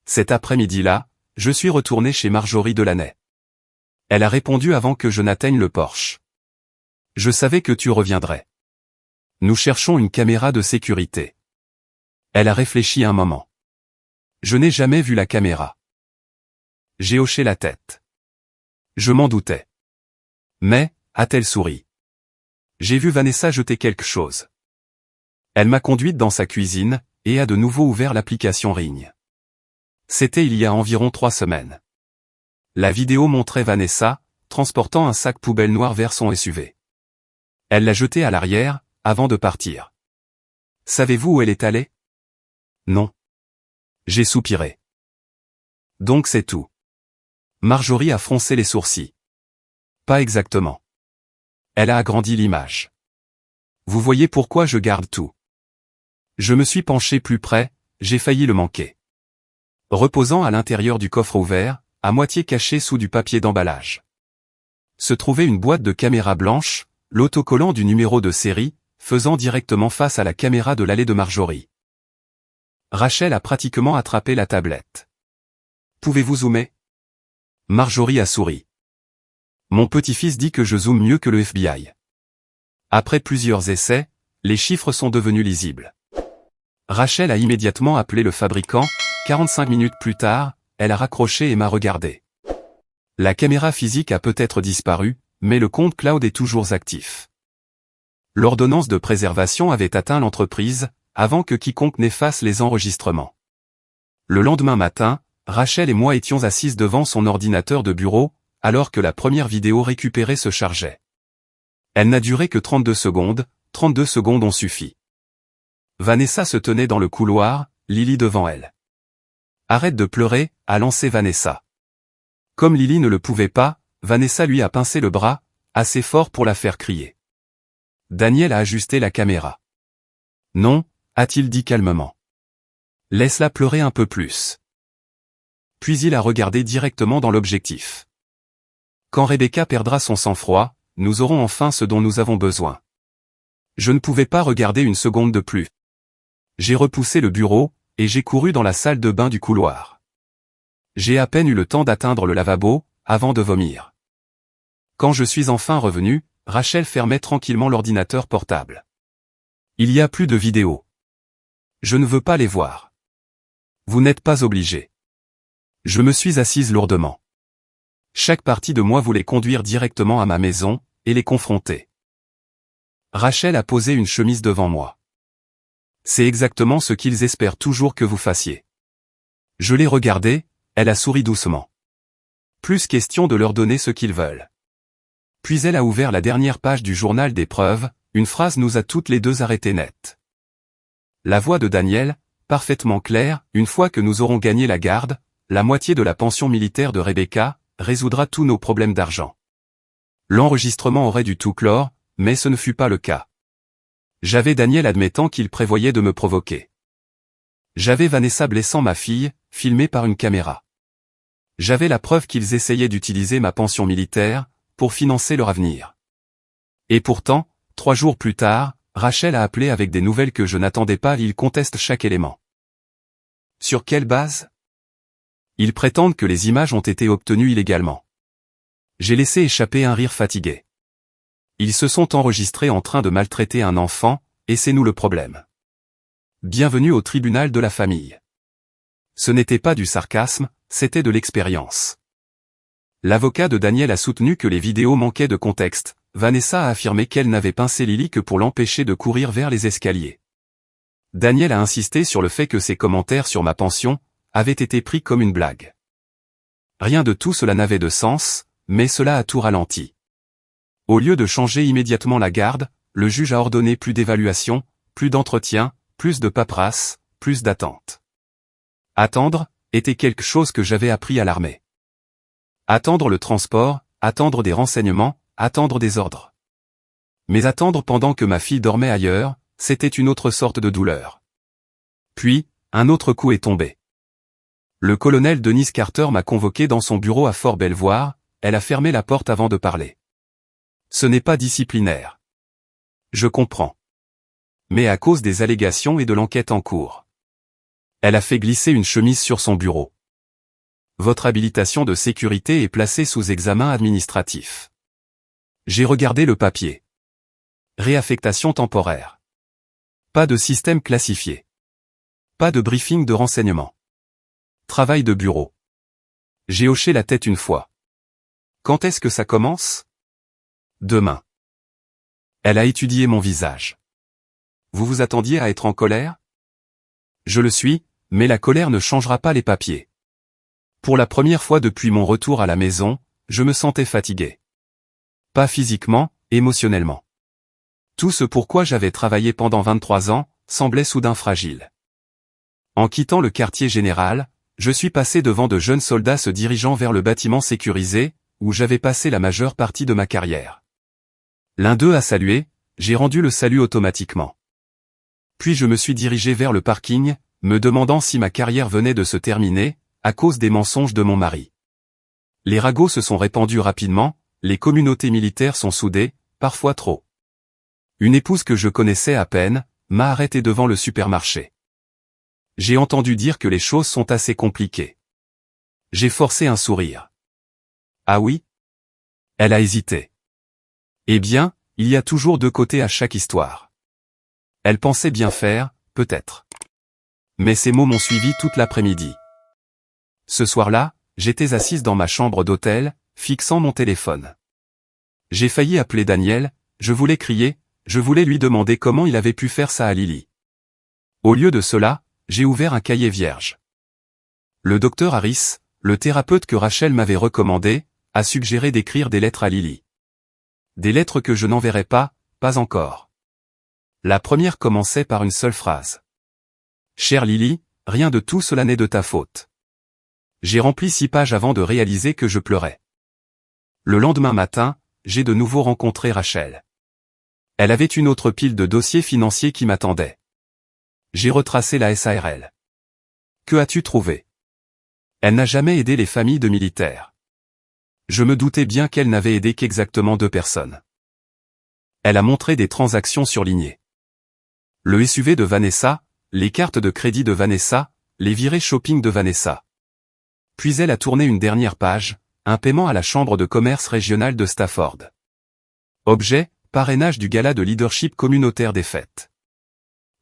Cet après-midi-là, je suis retourné chez Marjorie Delaney. Elle a répondu avant que je n'atteigne le porche. Je savais que tu reviendrais. Nous cherchons une caméra de sécurité. Elle a réfléchi un moment. Je n'ai jamais vu la caméra. J'ai hoché la tête. Je m'en doutais. Mais, a-t-elle souri? J'ai vu Vanessa jeter quelque chose. Elle m'a conduite dans sa cuisine, et a de nouveau ouvert l'application Ring. C'était il y a environ 3 semaines. La vidéo montrait Vanessa, transportant un sac poubelle noir vers son SUV. Elle l'a jeté à l'arrière, avant de partir. Savez-vous où elle est allée? Non. J'ai soupiré. Donc c'est tout. Marjorie a froncé les sourcils. Pas exactement. Elle a agrandi l'image. Vous voyez pourquoi je garde tout. Je me suis penché plus près, j'ai failli le manquer. Reposant à l'intérieur du coffre ouvert, à moitié caché sous du papier d'emballage, se trouvait une boîte de caméra blanche, l'autocollant du numéro de série, faisant directement face à la caméra de l'allée de Marjorie. Rachel a pratiquement attrapé la tablette. Pouvez-vous zoomer? Marjorie a souri. Mon petit-fils dit que je zoome mieux que le FBI. Après plusieurs essais, les chiffres sont devenus lisibles. Rachel a immédiatement appelé le fabricant, 45 minutes plus tard, elle a raccroché et m'a regardé. La caméra physique a peut-être disparu, mais le compte cloud est toujours actif. L'ordonnance de préservation avait atteint l'entreprise, avant que quiconque n'efface les enregistrements. Le lendemain matin, Rachel et moi étions assises devant son ordinateur de bureau, alors que la première vidéo récupérée se chargeait. Elle n'a duré que 32 secondes, 32 secondes ont suffi. Vanessa se tenait dans le couloir, Lily devant elle. « Arrête de pleurer », a lancé Vanessa. Comme Lily ne le pouvait pas, Vanessa lui a pincé le bras, assez fort pour la faire crier. Daniel a ajusté la caméra. « Non », a-t-il dit calmement. « Laisse-la pleurer un peu plus. » Puis il a regardé directement dans l'objectif. « Quand Rebecca perdra son sang-froid, nous aurons enfin ce dont nous avons besoin. » Je ne pouvais pas regarder une seconde de plus. J'ai repoussé le bureau, et j'ai couru dans la salle de bain du couloir. J'ai à peine eu le temps d'atteindre le lavabo, avant de vomir. Quand je suis enfin revenu, Rachel fermait tranquillement l'ordinateur portable. Il y a plus de vidéos. Je ne veux pas les voir. Vous n'êtes pas obligé. Je me suis assise lourdement. Chaque partie de moi voulait conduire directement à ma maison, et les confronter. Rachel a posé une chemise devant moi. C'est exactement ce qu'ils espèrent toujours que vous fassiez. Je l'ai regardée, elle a souri doucement. Plus question de leur donner ce qu'ils veulent. Puis elle a ouvert la dernière page du journal d'épreuves, une phrase nous a toutes les deux arrêtées net. La voix de Daniel, parfaitement claire, une fois que nous aurons gagné la garde, la moitié de la pension militaire de Rebecca, résoudra tous nos problèmes d'argent. L'enregistrement aurait dû tout clore, mais ce ne fut pas le cas. J'avais Daniel admettant qu'il prévoyait de me provoquer. J'avais Vanessa blessant ma fille, filmée par une caméra. J'avais la preuve qu'ils essayaient d'utiliser ma pension militaire, pour financer leur avenir. Et pourtant, 3 jours plus tard, Rachel a appelé avec des nouvelles que je n'attendais pas, ils contestent chaque élément. Sur quelle base? Ils prétendent que les images ont été obtenues illégalement. J'ai laissé échapper un rire fatigué. Ils se sont enregistrés en train de maltraiter un enfant, et c'est nous le problème. Bienvenue au tribunal de la famille. Ce n'était pas du sarcasme, c'était de l'expérience. L'avocat de Daniel a soutenu que les vidéos manquaient de contexte. Vanessa a affirmé qu'elle n'avait pincé Lily que pour l'empêcher de courir vers les escaliers. Daniel a insisté sur le fait que ses commentaires sur ma pension avaient été pris comme une blague. Rien de tout cela n'avait de sens, mais cela a tout ralenti. Au lieu de changer immédiatement la garde, le juge a ordonné plus d'évaluation, plus d'entretien, plus de paperasse, plus d'attente. Attendre était quelque chose que j'avais appris à l'armée. Attendre le transport, attendre des renseignements, attendre des ordres. Mais attendre pendant que ma fille dormait ailleurs, c'était une autre sorte de douleur. Puis, un autre coup est tombé. Le colonel Dennis Carter m'a convoqué dans son bureau à Fort Belvoir, elle a fermé la porte avant de parler. Ce n'est pas disciplinaire. Je comprends. Mais à cause des allégations et de l'enquête en cours. Elle a fait glisser une chemise sur son bureau. Votre habilitation de sécurité est placée sous examen administratif. J'ai regardé le papier. Réaffectation temporaire. Pas de système classifié. Pas de briefing de renseignement. Travail de bureau. J'ai hoché la tête une fois. Quand est-ce que ça commence? Demain. Elle a étudié mon visage. Vous vous attendiez à être en colère? Je le suis, mais la colère ne changera pas les papiers. Pour la première fois depuis mon retour à la maison, je me sentais fatigué. Pas physiquement, émotionnellement. Tout ce pourquoi j'avais travaillé pendant 23 ans, semblait soudain fragile. En quittant le quartier général, je suis passé devant de jeunes soldats se dirigeant vers le bâtiment sécurisé, où j'avais passé la majeure partie de ma carrière. L'un d'eux a salué, j'ai rendu le salut automatiquement. Puis je me suis dirigé vers le parking, me demandant si ma carrière venait de se terminer, à cause des mensonges de mon mari. Les ragots se sont répandus rapidement, les communautés militaires sont soudées, parfois trop. Une épouse que je connaissais à peine, m'a arrêté devant le supermarché. J'ai entendu dire que les choses sont assez compliquées. J'ai forcé un sourire. Ah oui? Elle a hésité. Eh bien, il y a toujours deux côtés à chaque histoire. Elle pensait bien faire, peut-être. Mais ces mots m'ont suivi toute l'après-midi. Ce soir-là, j'étais assise dans ma chambre d'hôtel, fixant mon téléphone. J'ai failli appeler Daniel, je voulais crier, je voulais lui demander comment il avait pu faire ça à Lily. Au lieu de cela, j'ai ouvert un cahier vierge. Le docteur Harris, le thérapeute que Rachel m'avait recommandé, a suggéré d'écrire des lettres à Lily. Des lettres que je n'enverrai pas encore. La première commençait par une seule phrase. Chère Lily, rien de tout cela n'est de ta faute. J'ai rempli 6 pages avant de réaliser que je pleurais. Le lendemain matin, j'ai de nouveau rencontré Rachel. Elle avait une autre pile de dossiers financiers qui m'attendait. J'ai retracé la SARL. Que as-tu trouvé? Elle n'a jamais aidé les familles de militaires. Je me doutais bien qu'elle n'avait aidé qu'exactement 2 personnes. Elle a montré des transactions surlignées. Le SUV de Vanessa, les cartes de crédit de Vanessa, les virées shopping de Vanessa. Puis elle a tourné une dernière page, un paiement à la Chambre de commerce régionale de Stafford. Objet, parrainage du gala de leadership communautaire des fêtes.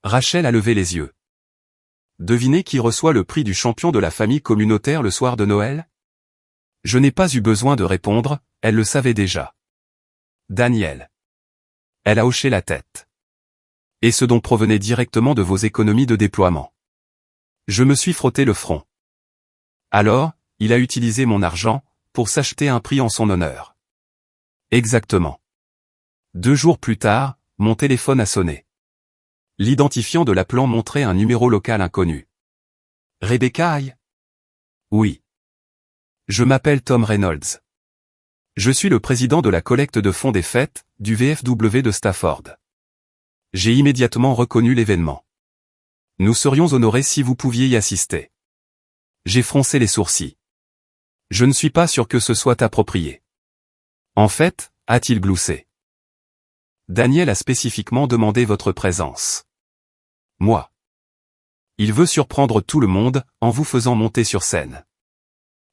Rachel a levé les yeux. Devinez qui reçoit le prix du champion de la famille communautaire le soir de Noël? Je n'ai pas eu besoin de répondre, elle le savait déjà. Daniel. Elle a hoché la tête. Et ce dont provenait directement de vos économies de déploiement. Je me suis frotté le front. Alors, il a utilisé mon argent, pour s'acheter un prix en son honneur. Exactement. 2 jours plus tard, mon téléphone a sonné. L'identifiant de l'appelant montrait un numéro local inconnu. Rebecca Hay? Oui. Je m'appelle Tom Reynolds. Je suis le président de la collecte de fonds des fêtes, du VFW de Stafford. J'ai immédiatement reconnu l'événement. Nous serions honorés si vous pouviez y assister. J'ai froncé les sourcils. Je ne suis pas sûr que ce soit approprié. En fait, a-t-il gloussé. Daniel a spécifiquement demandé votre présence. Moi. Il veut surprendre tout le monde, en vous faisant monter sur scène.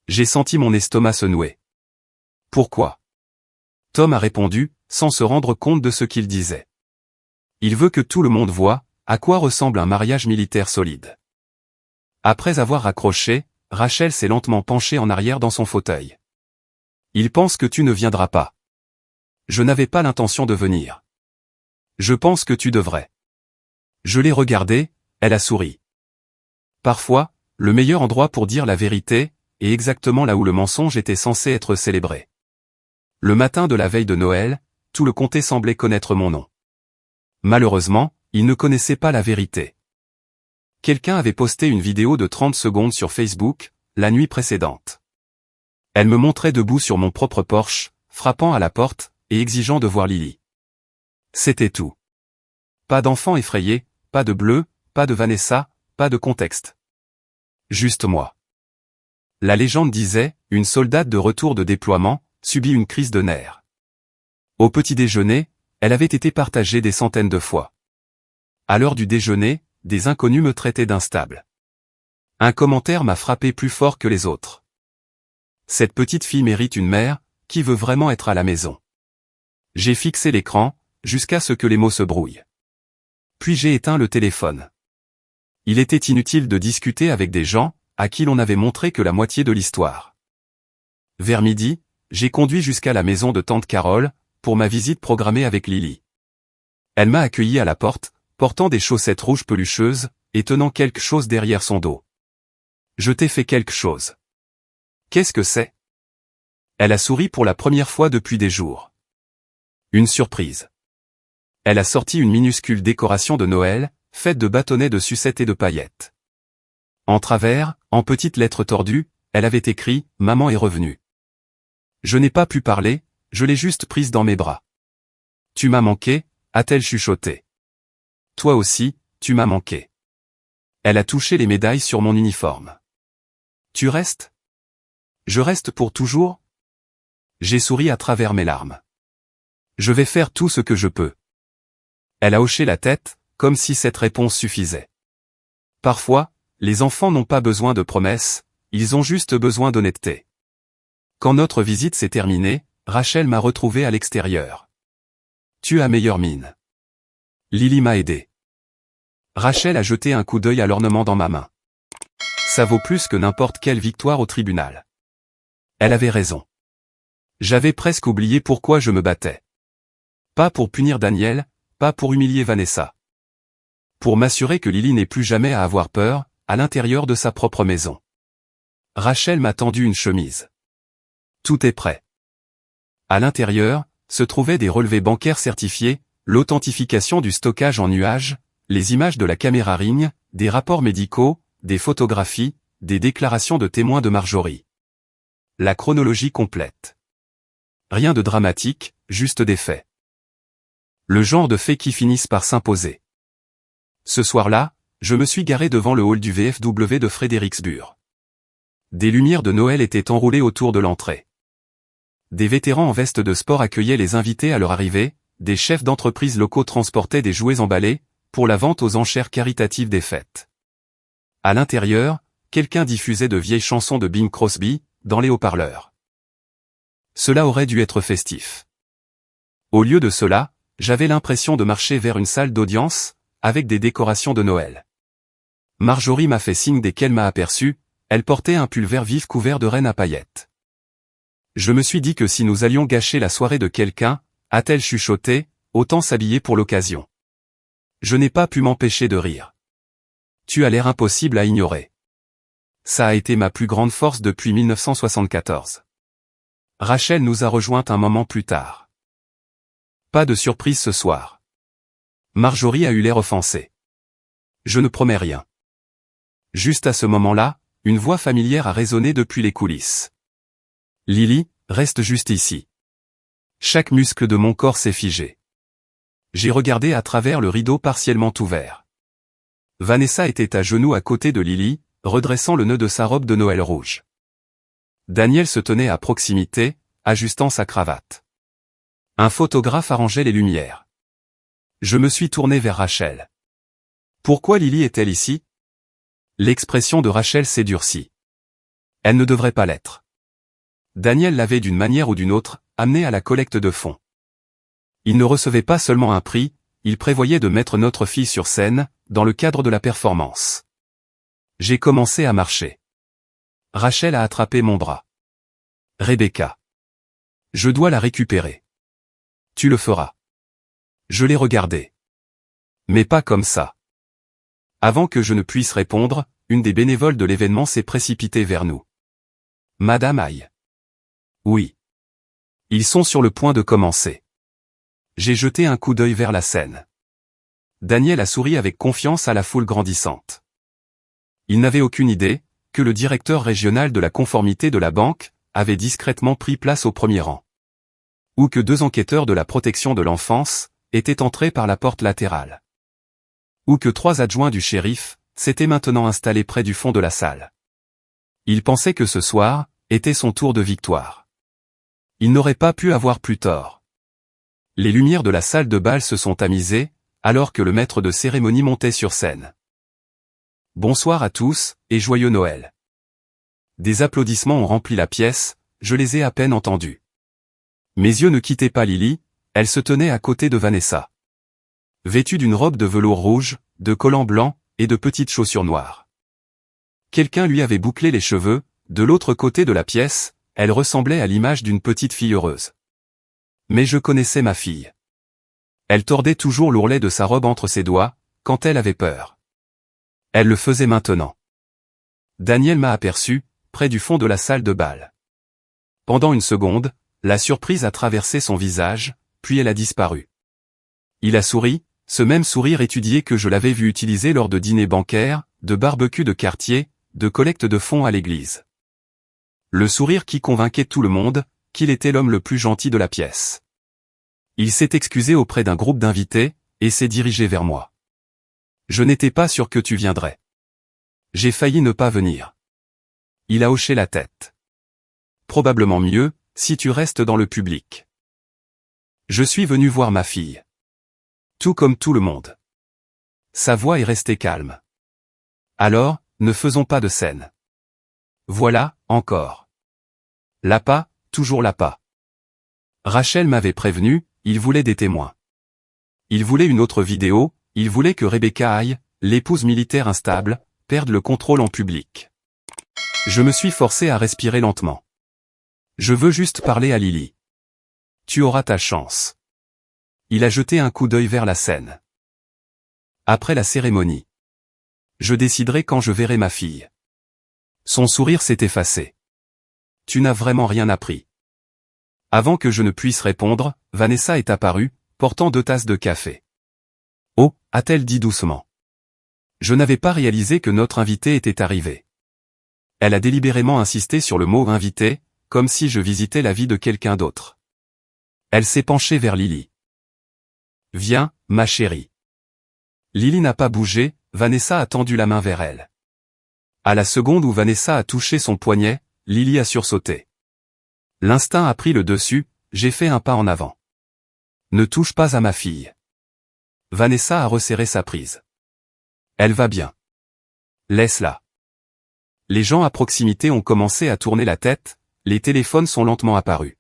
J'ai senti mon estomac se nouer. Pourquoi? Tom a répondu, sans se rendre compte de ce qu'il disait. Il veut que tout le monde voie, à quoi ressemble un mariage militaire solide. Après avoir raccroché, Rachel s'est lentement penchée en arrière dans son fauteuil. Il pense que tu ne viendras pas. Je n'avais pas l'intention de venir. Je pense que tu devrais. Je l'ai regardée, elle a souri. Parfois, le meilleur endroit pour dire la vérité, est exactement là où le mensonge était censé être célébré. Le matin de la veille de Noël, tout le comté semblait connaître mon nom. Malheureusement, il ne connaissait pas la vérité. Quelqu'un avait posté une vidéo de 30 secondes sur Facebook, la nuit précédente. Elle me montrait debout sur mon propre porche, frappant à la porte, et exigeant de voir Lily. C'était tout. Pas d'enfant effrayé, pas de bleu, pas de Vanessa, pas de contexte. Juste moi. La légende disait, une soldate de retour de déploiement, subit une crise de nerfs. Au petit déjeuner, elle avait été partagée des centaines de fois. À l'heure du déjeuner, des inconnus me traitaient d'instable. Un commentaire m'a frappé plus fort que les autres. Cette petite fille mérite une mère, qui veut vraiment être à la maison. J'ai fixé l'écran, jusqu'à ce que les mots se brouillent. Puis j'ai éteint le téléphone. Il était inutile de discuter avec des gens, à qui l'on avait montré que la moitié de l'histoire. Vers midi, j'ai conduit jusqu'à la maison de tante Carole, pour ma visite programmée avec Lily. Elle m'a accueilli à la porte, portant des chaussettes rouges pelucheuses, et tenant quelque chose derrière son dos. Je t'ai fait quelque chose. Qu'est-ce que c'est? Elle a souri pour la première fois depuis des jours. Une surprise. Elle a sorti une minuscule décoration de Noël, faite de bâtonnets de sucettes et de paillettes. En travers, en petites lettres tordues, elle avait écrit « Maman est revenue ». Je n'ai pas pu parler, je l'ai juste prise dans mes bras. Tu m'as manqué, a-t-elle chuchoté. Toi aussi, tu m'as manqué. Elle a touché les médailles sur mon uniforme. Tu restes? Je reste pour toujours? J'ai souri à travers mes larmes. Je vais faire tout ce que je peux. Elle a hoché la tête, comme si cette réponse suffisait. Parfois, les enfants n'ont pas besoin de promesses, ils ont juste besoin d'honnêteté. Quand notre visite s'est terminée, Rachel m'a retrouvé à l'extérieur. Tu as meilleure mine. Lily m'a aidé. Rachel a jeté un coup d'œil à l'ornement dans ma main. Ça vaut plus que n'importe quelle victoire au tribunal. Elle avait raison. J'avais presque oublié pourquoi je me battais. Pas pour punir Daniel, pas pour humilier Vanessa. Pour m'assurer que Lily n'ait plus jamais à avoir peur, à l'intérieur de sa propre maison. Rachel m'a tendu une chemise. Tout est prêt. À l'intérieur, se trouvaient des relevés bancaires certifiés, l'authentification du stockage en nuage, les images de la caméra Ring, des rapports médicaux, des photographies, des déclarations de témoins de Marjorie. La chronologie complète. Rien de dramatique, juste des faits. Le genre de faits qui finissent par s'imposer. Ce soir-là, je me suis garé devant le hall du VFW de Fredericksburg. Des lumières de Noël étaient enroulées autour de l'entrée. Des vétérans en veste de sport accueillaient les invités à leur arrivée, des chefs d'entreprise locaux transportaient des jouets emballés, pour la vente aux enchères caritatives des fêtes. À l'intérieur, quelqu'un diffusait de vieilles chansons de Bing Crosby, dans les haut-parleurs. Cela aurait dû être festif. Au lieu de cela, j'avais l'impression de marcher vers une salle d'audience, avec des décorations de Noël. Marjorie m'a fait signe dès qu'elle m'a aperçu, elle portait un pull vert vif couvert de rennes à paillettes. Je me suis dit que si nous allions gâcher la soirée de quelqu'un, a-t-elle chuchoté, autant s'habiller pour l'occasion. Je n'ai pas pu m'empêcher de rire. Tu as l'air impossible à ignorer. Ça a été ma plus grande force depuis 1974. Rachel nous a rejointes un moment plus tard. Pas de surprise ce soir. Marjorie a eu l'air offensée. Je ne promets rien. Juste à ce moment-là, une voix familière a résonné depuis les coulisses. Lily, reste juste ici. Chaque muscle de mon corps s'est figé. J'ai regardé à travers le rideau partiellement ouvert. Vanessa était à genoux à côté de Lily, redressant le nœud de sa robe de Noël rouge. Daniel se tenait à proximité, ajustant sa cravate. Un photographe arrangeait les lumières. Je me suis tourné vers Rachel. Pourquoi Lily est-elle ici? L'expression de Rachel s'est durcie. Elle ne devrait pas l'être. Daniel l'avait d'une manière ou d'une autre, amenée à la collecte de fonds. Il ne recevait pas seulement un prix, il prévoyait de mettre notre fille sur scène, dans le cadre de la performance. J'ai commencé à marcher. Rachel a attrapé mon bras. Rebecca. Je dois la récupérer. Tu le feras. Je l'ai regardée. Mais pas comme ça. Avant que je ne puisse répondre, une des bénévoles de l'événement s'est précipitée vers nous. Madame Aïe. Oui. Ils sont sur le point de commencer. J'ai jeté un coup d'œil vers la scène. Daniel a souri avec confiance à la foule grandissante. Il n'avait aucune idée que le directeur régional de la conformité de la banque avait discrètement pris place au premier rang. Ou que 2 enquêteurs de la protection de l'enfance étaient entrés par la porte latérale. Ou que 3 adjoints du shérif s'étaient maintenant installés près du fond de la salle. Il pensait que ce soir était son tour de victoire. Il n'aurait pas pu avoir plus tort. Les lumières de la salle de bal se sont tamisées, alors que le maître de cérémonie montait sur scène. Bonsoir à tous, et joyeux Noël. Des applaudissements ont rempli la pièce, je les ai à peine entendus. Mes yeux ne quittaient pas Lily, elle se tenait à côté de Vanessa. Vêtue d'une robe de velours rouge, de collants blancs, et de petites chaussures noires. Quelqu'un lui avait bouclé les cheveux, de l'autre côté de la pièce, elle ressemblait à l'image d'une petite fille heureuse. Mais je connaissais ma fille. Elle tordait toujours l'ourlet de sa robe entre ses doigts, quand elle avait peur. Elle le faisait maintenant. Daniel m'a aperçu, près du fond de la salle de bal. Pendant une seconde, la surprise a traversé son visage, puis elle a disparu. Il a souri, ce même sourire étudié que je l'avais vu utiliser lors de dîners bancaires, de barbecues de quartier, de collecte de fonds à l'église. Le sourire qui convainquait tout le monde qu'il était l'homme le plus gentil de la pièce. Il s'est excusé auprès d'un groupe d'invités, et s'est dirigé vers moi. Je n'étais pas sûr que tu viendrais. J'ai failli ne pas venir. Il a hoché la tête. Probablement mieux, si tu restes dans le public. Je suis venu voir ma fille. Tout comme tout le monde. Sa voix est restée calme. Alors, ne faisons pas de scène. Voilà, encore. L'appât, toujours l'appât. Rachel m'avait prévenu, il voulait des témoins. Il voulait une autre vidéo, il voulait que Rebecca aille, l'épouse militaire instable, perdent le contrôle en public. Je me suis forcé à respirer lentement. Je veux juste parler à Lily. Tu auras ta chance. Il a jeté un coup d'œil vers la scène. Après la cérémonie. Je déciderai quand je verrai ma fille. Son sourire s'est effacé. Tu n'as vraiment rien appris. Avant que je ne puisse répondre, Vanessa est apparue, portant 2 tasses de café. Oh, a-t-elle dit doucement. Je n'avais pas réalisé que notre invité était arrivé. Elle a délibérément insisté sur le mot invité, comme si je visitais la vie de quelqu'un d'autre. Elle s'est penchée vers Lily. Viens, ma chérie. Lily n'a pas bougé, Vanessa a tendu la main vers elle. À la seconde où Vanessa a touché son poignet, Lily a sursauté. L'instinct a pris le dessus, j'ai fait un pas en avant. Ne touche pas à ma fille. Vanessa a resserré sa prise. Elle va bien. Laisse-la. Les gens à proximité ont commencé à tourner la tête, les téléphones sont lentement apparus.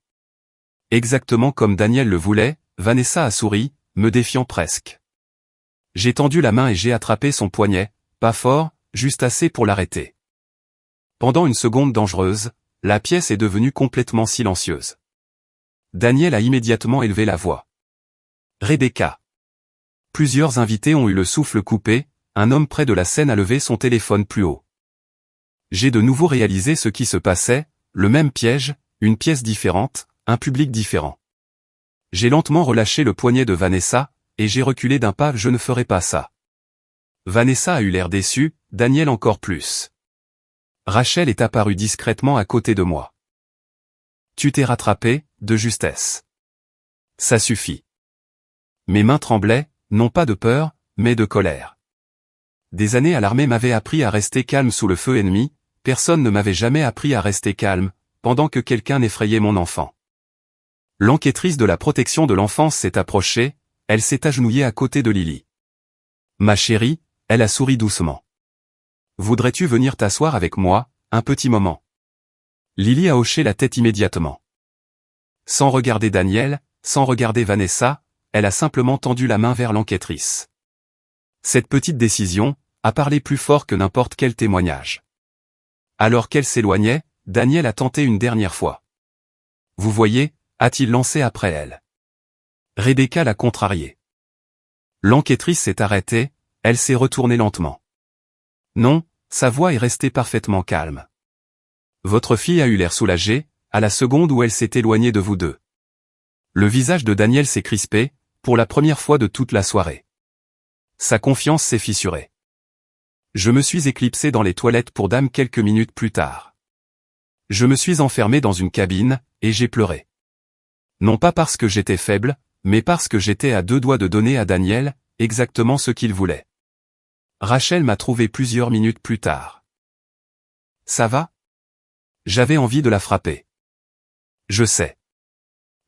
Exactement comme Daniel le voulait, Vanessa a souri, me défiant presque. J'ai tendu la main et j'ai attrapé son poignet, pas fort, juste assez pour l'arrêter. Pendant une seconde dangereuse, la pièce est devenue complètement silencieuse. Daniel a immédiatement élevé la voix. Rebecca. Plusieurs invités ont eu le souffle coupé, un homme près de la scène a levé son téléphone plus haut. J'ai de nouveau réalisé ce qui se passait, le même piège, une pièce différente, un public différent. J'ai lentement relâché le poignet de Vanessa, et j'ai reculé d'un pas, je ne ferai pas ça. Vanessa a eu l'air déçue, Daniel encore plus. Rachel est apparue discrètement à côté de moi. Tu t'es rattrapé, de justesse. Ça suffit. Mes mains tremblaient, non pas de peur, mais de colère. Des années à l'armée m'avaient appris à rester calme sous le feu ennemi, personne ne m'avait jamais appris à rester calme, pendant que quelqu'un effrayait mon enfant. L'enquêtrice de la protection de l'enfance s'est approchée, elle s'est agenouillée à côté de Lily. Ma chérie, elle a souri doucement. Voudrais-tu venir t'asseoir avec moi, un petit moment? Lily a hoché la tête immédiatement. Sans regarder Daniel, sans regarder Vanessa, elle a simplement tendu la main vers l'enquêtrice. Cette petite décision a parlé plus fort que n'importe quel témoignage. Alors qu'elle s'éloignait, Daniel a tenté une dernière fois. Vous voyez, a-t-il lancé après elle. Rebecca l'a contrarié. L'enquêtrice s'est arrêtée, elle s'est retournée lentement. Non, sa voix est restée parfaitement calme. Votre fille a eu l'air soulagée, à la seconde où elle s'est éloignée de vous deux. Le visage de Daniel s'est crispé, pour la première fois de toute la soirée. Sa confiance s'est fissurée. Je me suis éclipsé dans les toilettes pour dame quelques minutes plus tard. Je me suis enfermé dans une cabine, et j'ai pleuré. Non pas parce que j'étais faible, mais parce que j'étais à 2 doigts de donner à Daniel, exactement ce qu'il voulait. Rachel m'a trouvé plusieurs minutes plus tard. Ça va? J'avais envie de la frapper. Je sais.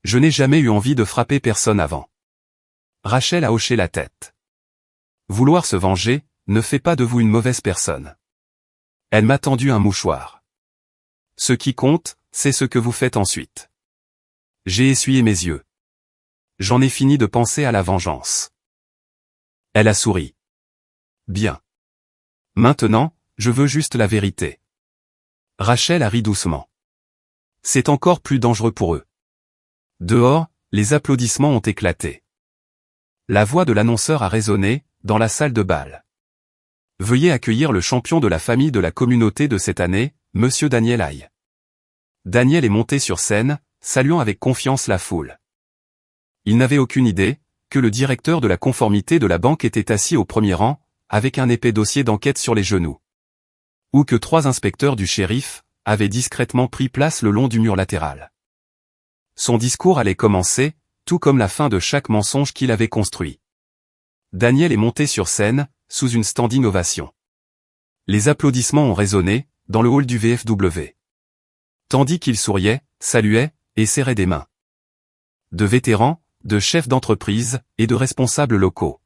Je n'ai jamais eu envie de frapper personne avant. Rachel a hoché la tête. Vouloir se venger, ne fait pas de vous une mauvaise personne. Elle m'a tendu un mouchoir. Ce qui compte, c'est ce que vous faites ensuite. J'ai essuyé mes yeux. J'en ai fini de penser à la vengeance. Elle a souri. Bien. Maintenant, je veux juste la vérité. Rachel a ri doucement. C'est encore plus dangereux pour eux. Dehors, les applaudissements ont éclaté. La voix de l'annonceur a résonné, dans la salle de bal. Veuillez accueillir le champion de la famille de la communauté de cette année, Monsieur Daniel Aye. Daniel est monté sur scène, saluant avec confiance la foule. Il n'avait aucune idée que le directeur de la conformité de la banque était assis au premier rang, avec un épais dossier d'enquête sur les genoux. Ou que 3 inspecteurs du shérif avaient discrètement pris place le long du mur latéral. Son discours allait commencer, tout comme la fin de chaque mensonge qu'il avait construit. Daniel est monté sur scène, sous une standing ovation. Les applaudissements ont résonné, dans le hall du VFW. Tandis qu'il souriait, saluait, et serrait des mains. De vétérans, de chefs d'entreprise, et de responsables locaux.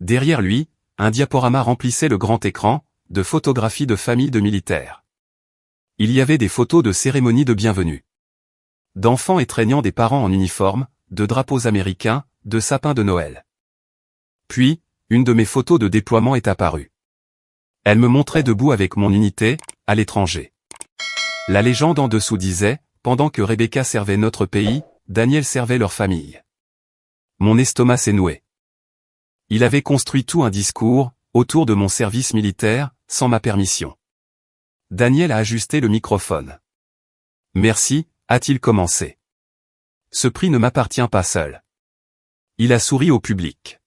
Derrière lui, un diaporama remplissait le grand écran, de photographies de familles de militaires. Il y avait des photos de cérémonies de bienvenue. D'enfants étreignant des parents en uniforme, de drapeaux américains, de sapins de Noël. Puis, une de mes photos de déploiement est apparue. Elle me montrait debout avec mon unité, à l'étranger. La légende en dessous disait, pendant que Rebecca servait notre pays, Daniel servait leur famille. Mon estomac s'est noué. Il avait construit tout un discours, autour de mon service militaire, sans ma permission. Daniel a ajusté le microphone. Merci, a-t-il commencé. Ce prix ne m'appartient pas seul. Il a souri au public.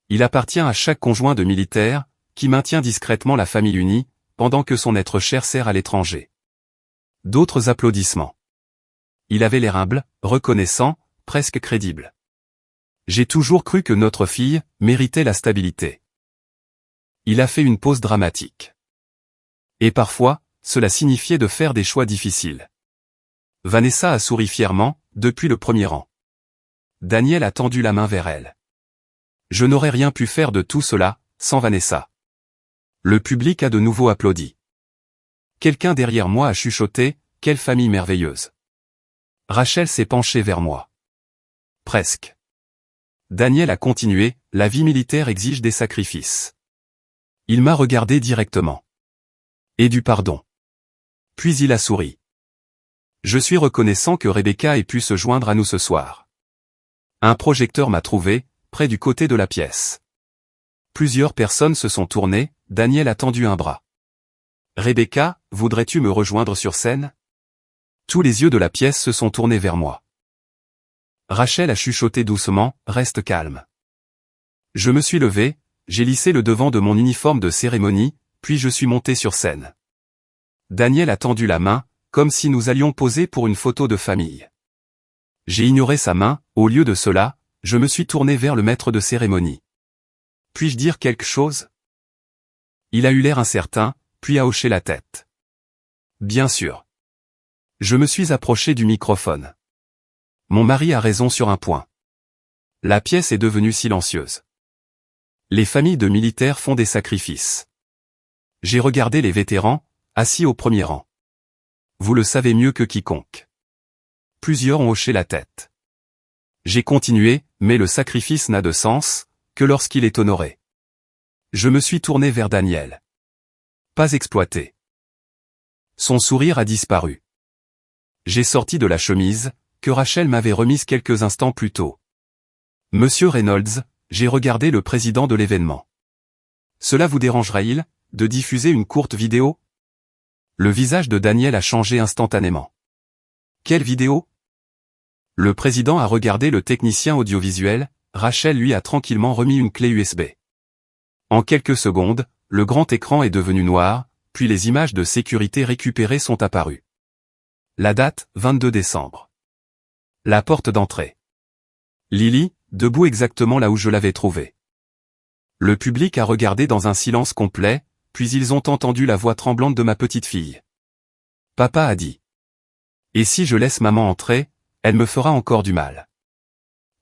Il appartient à chaque conjoint de militaire, qui maintient discrètement la famille unie, pendant que son être cher sert à l'étranger. D'autres applaudissements. Il avait l'air humble, reconnaissant, presque crédible. J'ai toujours cru que notre fille méritait la stabilité. Il a fait une pause dramatique. Et parfois, cela signifiait de faire des choix difficiles. Vanessa a souri fièrement, depuis le premier rang. Daniel a tendu la main vers elle. Je n'aurais rien pu faire de tout cela, sans Vanessa. Le public a de nouveau applaudi. Quelqu'un derrière moi a chuchoté, « Quelle famille merveilleuse !» Rachel s'est penchée vers moi. Presque. Daniel a continué, « La vie militaire exige des sacrifices. » Il m'a regardé directement. Et du pardon. Puis il a souri. Je suis reconnaissant que Rebecca ait pu se joindre à nous ce soir. Un projecteur m'a trouvé, près du côté de la pièce. Plusieurs personnes se sont tournées, Daniel a tendu un bras. Rebecca, voudrais-tu me rejoindre sur scène? Tous les yeux de la pièce se sont tournés vers moi. Rachel a chuchoté doucement, reste calme. Je me suis levé, j'ai lissé le devant de mon uniforme de cérémonie, puis je suis monté sur scène. Daniel a tendu la main, comme si nous allions poser pour une photo de famille. J'ai ignoré sa main, au lieu de cela, je me suis tourné vers le maître de cérémonie. Puis-je dire quelque chose? Il a eu l'air incertain, puis a hoché la tête. Bien sûr. Je me suis approché du microphone. Mon mari a raison sur un point. La pièce est devenue silencieuse. Les familles de militaires font des sacrifices. J'ai regardé les vétérans, assis au premier rang. Vous le savez mieux que quiconque. Plusieurs ont hoché la tête. J'ai continué, mais le sacrifice n'a de sens que lorsqu'il est honoré. Je me suis tourné vers Daniel. Pas exploité. Son sourire a disparu. J'ai sorti de la chemise, que Rachel m'avait remise quelques instants plus tôt. Monsieur Reynolds, j'ai regardé le président de l'événement. Cela vous dérangera-t-il, de diffuser une courte vidéo? Le visage de Daniel a changé instantanément. Quelle vidéo? Le président a regardé le technicien audiovisuel, Rachel lui a tranquillement remis une clé USB. En quelques secondes, le grand écran est devenu noir, puis les images de sécurité récupérées sont apparues. La date, 22 décembre. La porte d'entrée. Lily, debout exactement là où je l'avais trouvée. Le public a regardé dans un silence complet, puis ils ont entendu la voix tremblante de ma petite fille. Papa a dit. Et si je laisse maman entrer, elle me fera encore du mal.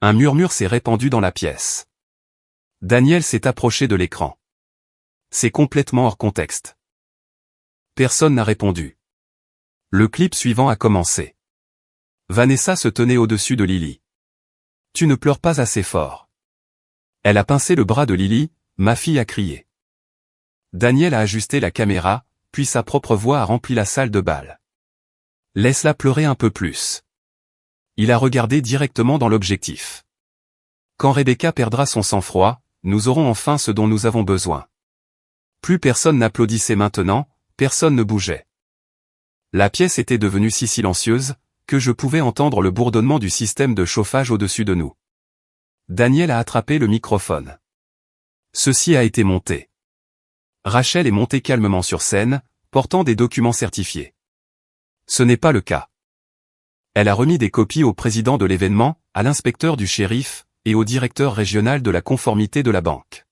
Un murmure s'est répandu dans la pièce. Daniel s'est approché de l'écran. C'est complètement hors contexte. Personne n'a répondu. Le clip suivant a commencé. Vanessa se tenait au-dessus de Lily. Tu ne pleures pas assez fort. Elle a pincé le bras de Lily, ma fille a crié. Daniel a ajusté la caméra, puis sa propre voix a rempli la salle de bal. Laisse-la pleurer un peu plus. Il a regardé directement dans l'objectif. Quand Rebecca perdra son sang-froid, nous aurons enfin ce dont nous avons besoin. Plus personne n'applaudissait maintenant, personne ne bougeait. La pièce était devenue si silencieuse, que je pouvais entendre le bourdonnement du système de chauffage au-dessus de nous. Daniel a attrapé le microphone. Ceci a été monté. Rachel est montée calmement sur scène, portant des documents certifiés. Ce n'est pas le cas. Elle a remis des copies au président de l'événement, à l'inspecteur du shérif, et au directeur régional de la conformité de la banque.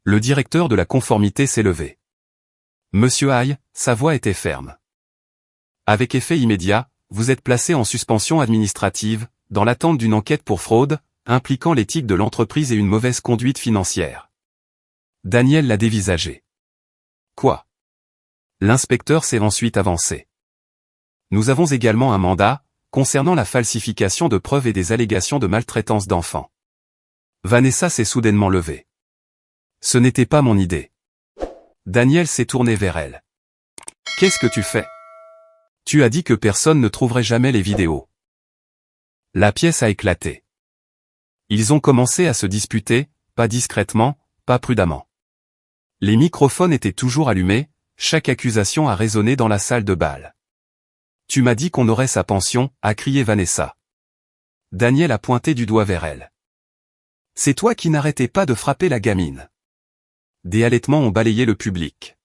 Le directeur de la conformité s'est levé. Monsieur Hay, sa voix était ferme. Avec effet immédiat, vous êtes placé en suspension administrative, dans l'attente d'une enquête pour fraude, impliquant l'éthique de l'entreprise et une mauvaise conduite financière. Daniel l'a dévisagé. Quoi? L'inspecteur s'est ensuite avancé. Nous avons également un mandat, concernant la falsification de preuves et des allégations de maltraitance d'enfants. Vanessa s'est soudainement levée. Ce n'était pas mon idée. Daniel s'est tourné vers elle. Qu'est-ce que tu fais? Tu as dit que personne ne trouverait jamais les vidéos. La pièce a éclaté. Ils ont commencé à se disputer, pas discrètement, pas prudemment. Les microphones étaient toujours allumés, chaque accusation a résonné dans la salle de bal. Tu m'as dit qu'on aurait sa pension, a crié Vanessa. Daniel a pointé du doigt vers elle. C'est toi qui n'arrêtais pas de frapper la gamine. Des halètements ont balayé le public.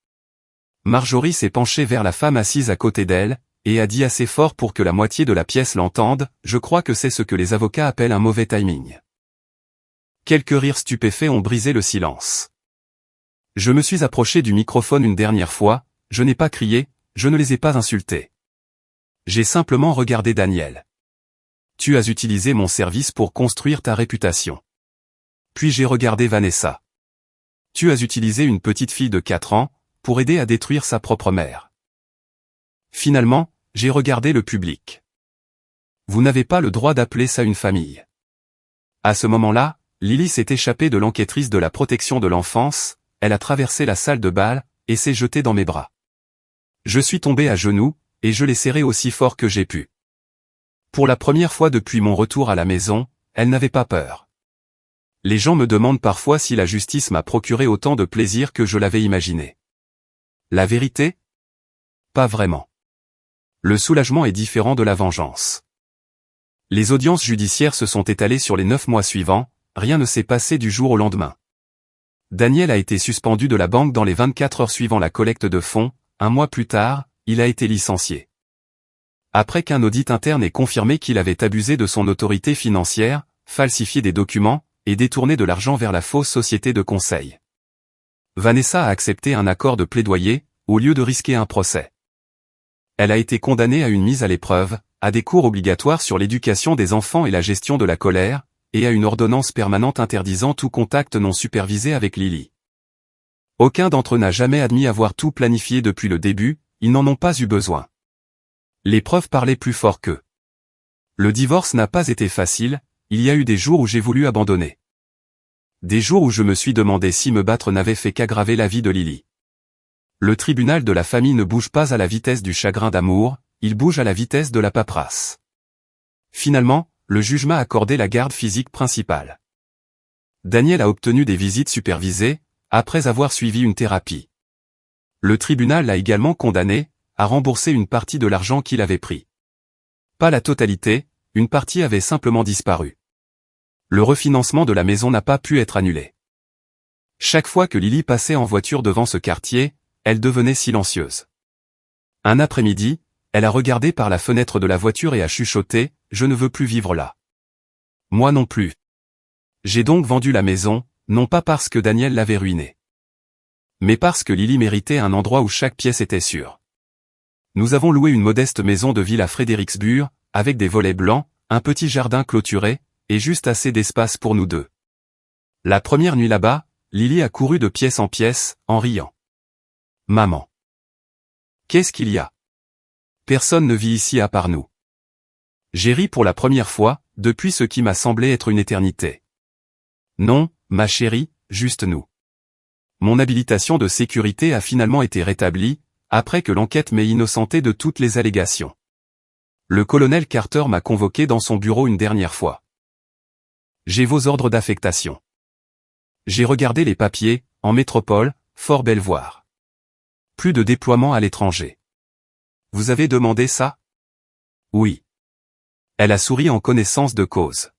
Marjorie s'est penchée vers la femme assise à côté d'elle, et a dit assez fort pour que la moitié de la pièce l'entende, je crois que c'est ce que les avocats appellent un mauvais timing. Quelques rires stupéfaits ont brisé le silence. Je me suis approché du microphone une dernière fois, je n'ai pas crié, je ne les ai pas insultés. J'ai simplement regardé Daniel. Tu as utilisé mon service pour construire ta réputation. Puis j'ai regardé Vanessa. Tu as utilisé une petite fille de 4 ans, pour aider à détruire sa propre mère. Finalement, j'ai regardé le public. Vous n'avez pas le droit d'appeler ça une famille. À ce moment-là, Lily s'est échappée de l'enquêtrice de la protection de l'enfance, elle a traversé la salle de bal, et s'est jetée dans mes bras. Je suis tombé à genoux, et je l'ai serrée aussi fort que j'ai pu. Pour la première fois depuis mon retour à la maison, elle n'avait pas peur. Les gens me demandent parfois si la justice m'a procuré autant de plaisir que je l'avais imaginé. La vérité? Pas vraiment. Le soulagement est différent de la vengeance. Les audiences judiciaires se sont étalées sur les 9 mois suivants, rien ne s'est passé du jour au lendemain. Daniel a été suspendu de la banque dans les 24 heures suivant la collecte de fonds, un mois plus tard, il a été licencié. Après qu'un audit interne ait confirmé qu'il avait abusé de son autorité financière, falsifié des documents, et détourné de l'argent vers la fausse société de conseil. Vanessa a accepté un accord de plaidoyer, au lieu de risquer un procès. Elle a été condamnée à une mise à l'épreuve, à des cours obligatoires sur l'éducation des enfants et la gestion de la colère, et à une ordonnance permanente interdisant tout contact non supervisé avec Lily. Aucun d'entre eux n'a jamais admis avoir tout planifié depuis le début, ils n'en ont pas eu besoin. Les preuves parlaient plus fort qu'eux. Le divorce n'a pas été facile, il y a eu des jours où j'ai voulu abandonner. Des jours où je me suis demandé si me battre n'avait fait qu'aggraver la vie de Lily. Le tribunal de la famille ne bouge pas à la vitesse du chagrin d'amour, il bouge à la vitesse de la paperasse. Finalement, le juge m'a accordé la garde physique principale. Daniel a obtenu des visites supervisées, après avoir suivi une thérapie. Le tribunal l'a également condamné, à rembourser une partie de l'argent qu'il avait pris. Pas la totalité, une partie avait simplement disparu. Le refinancement de la maison n'a pas pu être annulé. Chaque fois que Lily passait en voiture devant ce quartier, elle devenait silencieuse. Un après-midi, elle a regardé par la fenêtre de la voiture et a chuchoté, « Je ne veux plus vivre là. » Moi non plus. J'ai donc vendu la maison, non pas parce que Daniel l'avait ruinée, mais parce que Lily méritait un endroit où chaque pièce était sûre. Nous avons loué une modeste maison de ville à Fredericksburg, avec des volets blancs, un petit jardin clôturé, et juste assez d'espace pour nous deux. La première nuit là-bas, Lily a couru de pièce en pièce, en riant. « Maman. Qu'est-ce qu'il y a? Personne ne vit ici à part nous. » J'ai ri pour la première fois, depuis ce qui m'a semblé être une éternité. Non, ma chérie, juste nous. Mon habilitation de sécurité a finalement été rétablie, après que l'enquête m'ait innocenté de toutes les allégations. Le colonel Carter m'a convoqué dans son bureau une dernière fois. J'ai vos ordres d'affectation. J'ai regardé les papiers, en métropole, Fort Belvoir. Plus de déploiement à l'étranger. Vous avez demandé ça? Oui. Elle a souri en connaissance de cause.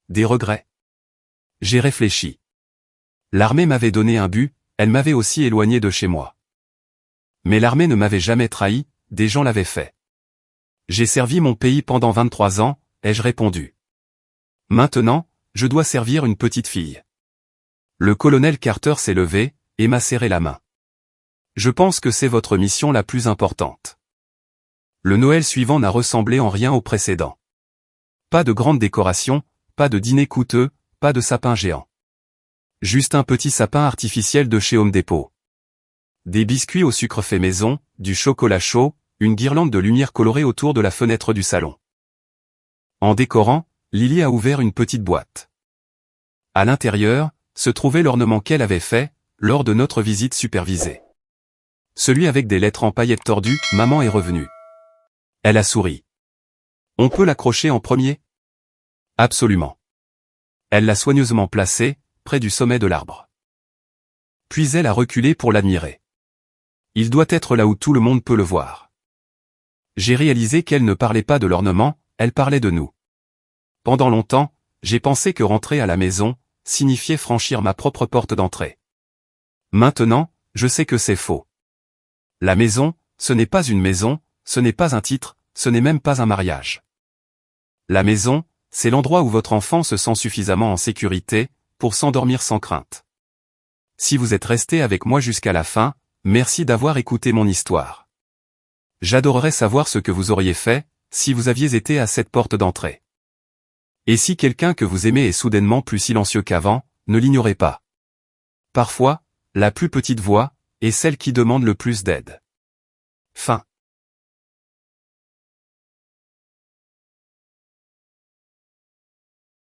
Des regrets? J'ai réfléchi. L'armée m'avait donné un but, elle m'avait aussi éloigné de chez moi. Mais l'armée ne m'avait jamais trahi, des gens l'avaient fait. J'ai servi mon pays pendant 23 ans, ai-je répondu. Maintenant, je dois servir une petite fille. Le colonel Carter s'est levé, et m'a serré la main. Je pense que c'est votre mission la plus importante. Le Noël suivant n'a ressemblé en rien au précédent. Pas de grandes décorations, pas de dîner coûteux, pas de sapin géant. Juste un petit sapin artificiel de chez Home Depot. Des biscuits au sucre fait maison, du chocolat chaud, une guirlande de lumière colorée autour de la fenêtre du salon. En décorant, Lily a ouvert une petite boîte. À l'intérieur, se trouvait l'ornement qu'elle avait fait, lors de notre visite supervisée. Celui avec des lettres en paillettes tordues, maman est revenue. Elle a souri. On peut l'accrocher en premier? Absolument. Elle l'a soigneusement placé, près du sommet de l'arbre. Puis elle a reculé pour l'admirer. Il doit être là où tout le monde peut le voir. J'ai réalisé qu'elle ne parlait pas de l'ornement, elle parlait de nous. Pendant longtemps, j'ai pensé que rentrer à la maison signifiait franchir ma propre porte d'entrée. Maintenant, je sais que c'est faux. La maison, ce n'est pas une maison, ce n'est pas un titre, ce n'est même pas un mariage. La maison, c'est l'endroit où votre enfant se sent suffisamment en sécurité pour s'endormir sans crainte. Si vous êtes resté avec moi jusqu'à la fin, merci d'avoir écouté mon histoire. J'adorerais savoir ce que vous auriez fait si vous aviez été à cette porte d'entrée. Et si quelqu'un que vous aimez est soudainement plus silencieux qu'avant, ne l'ignorez pas. Parfois, la plus petite voix est celle qui demande le plus d'aide. Fin.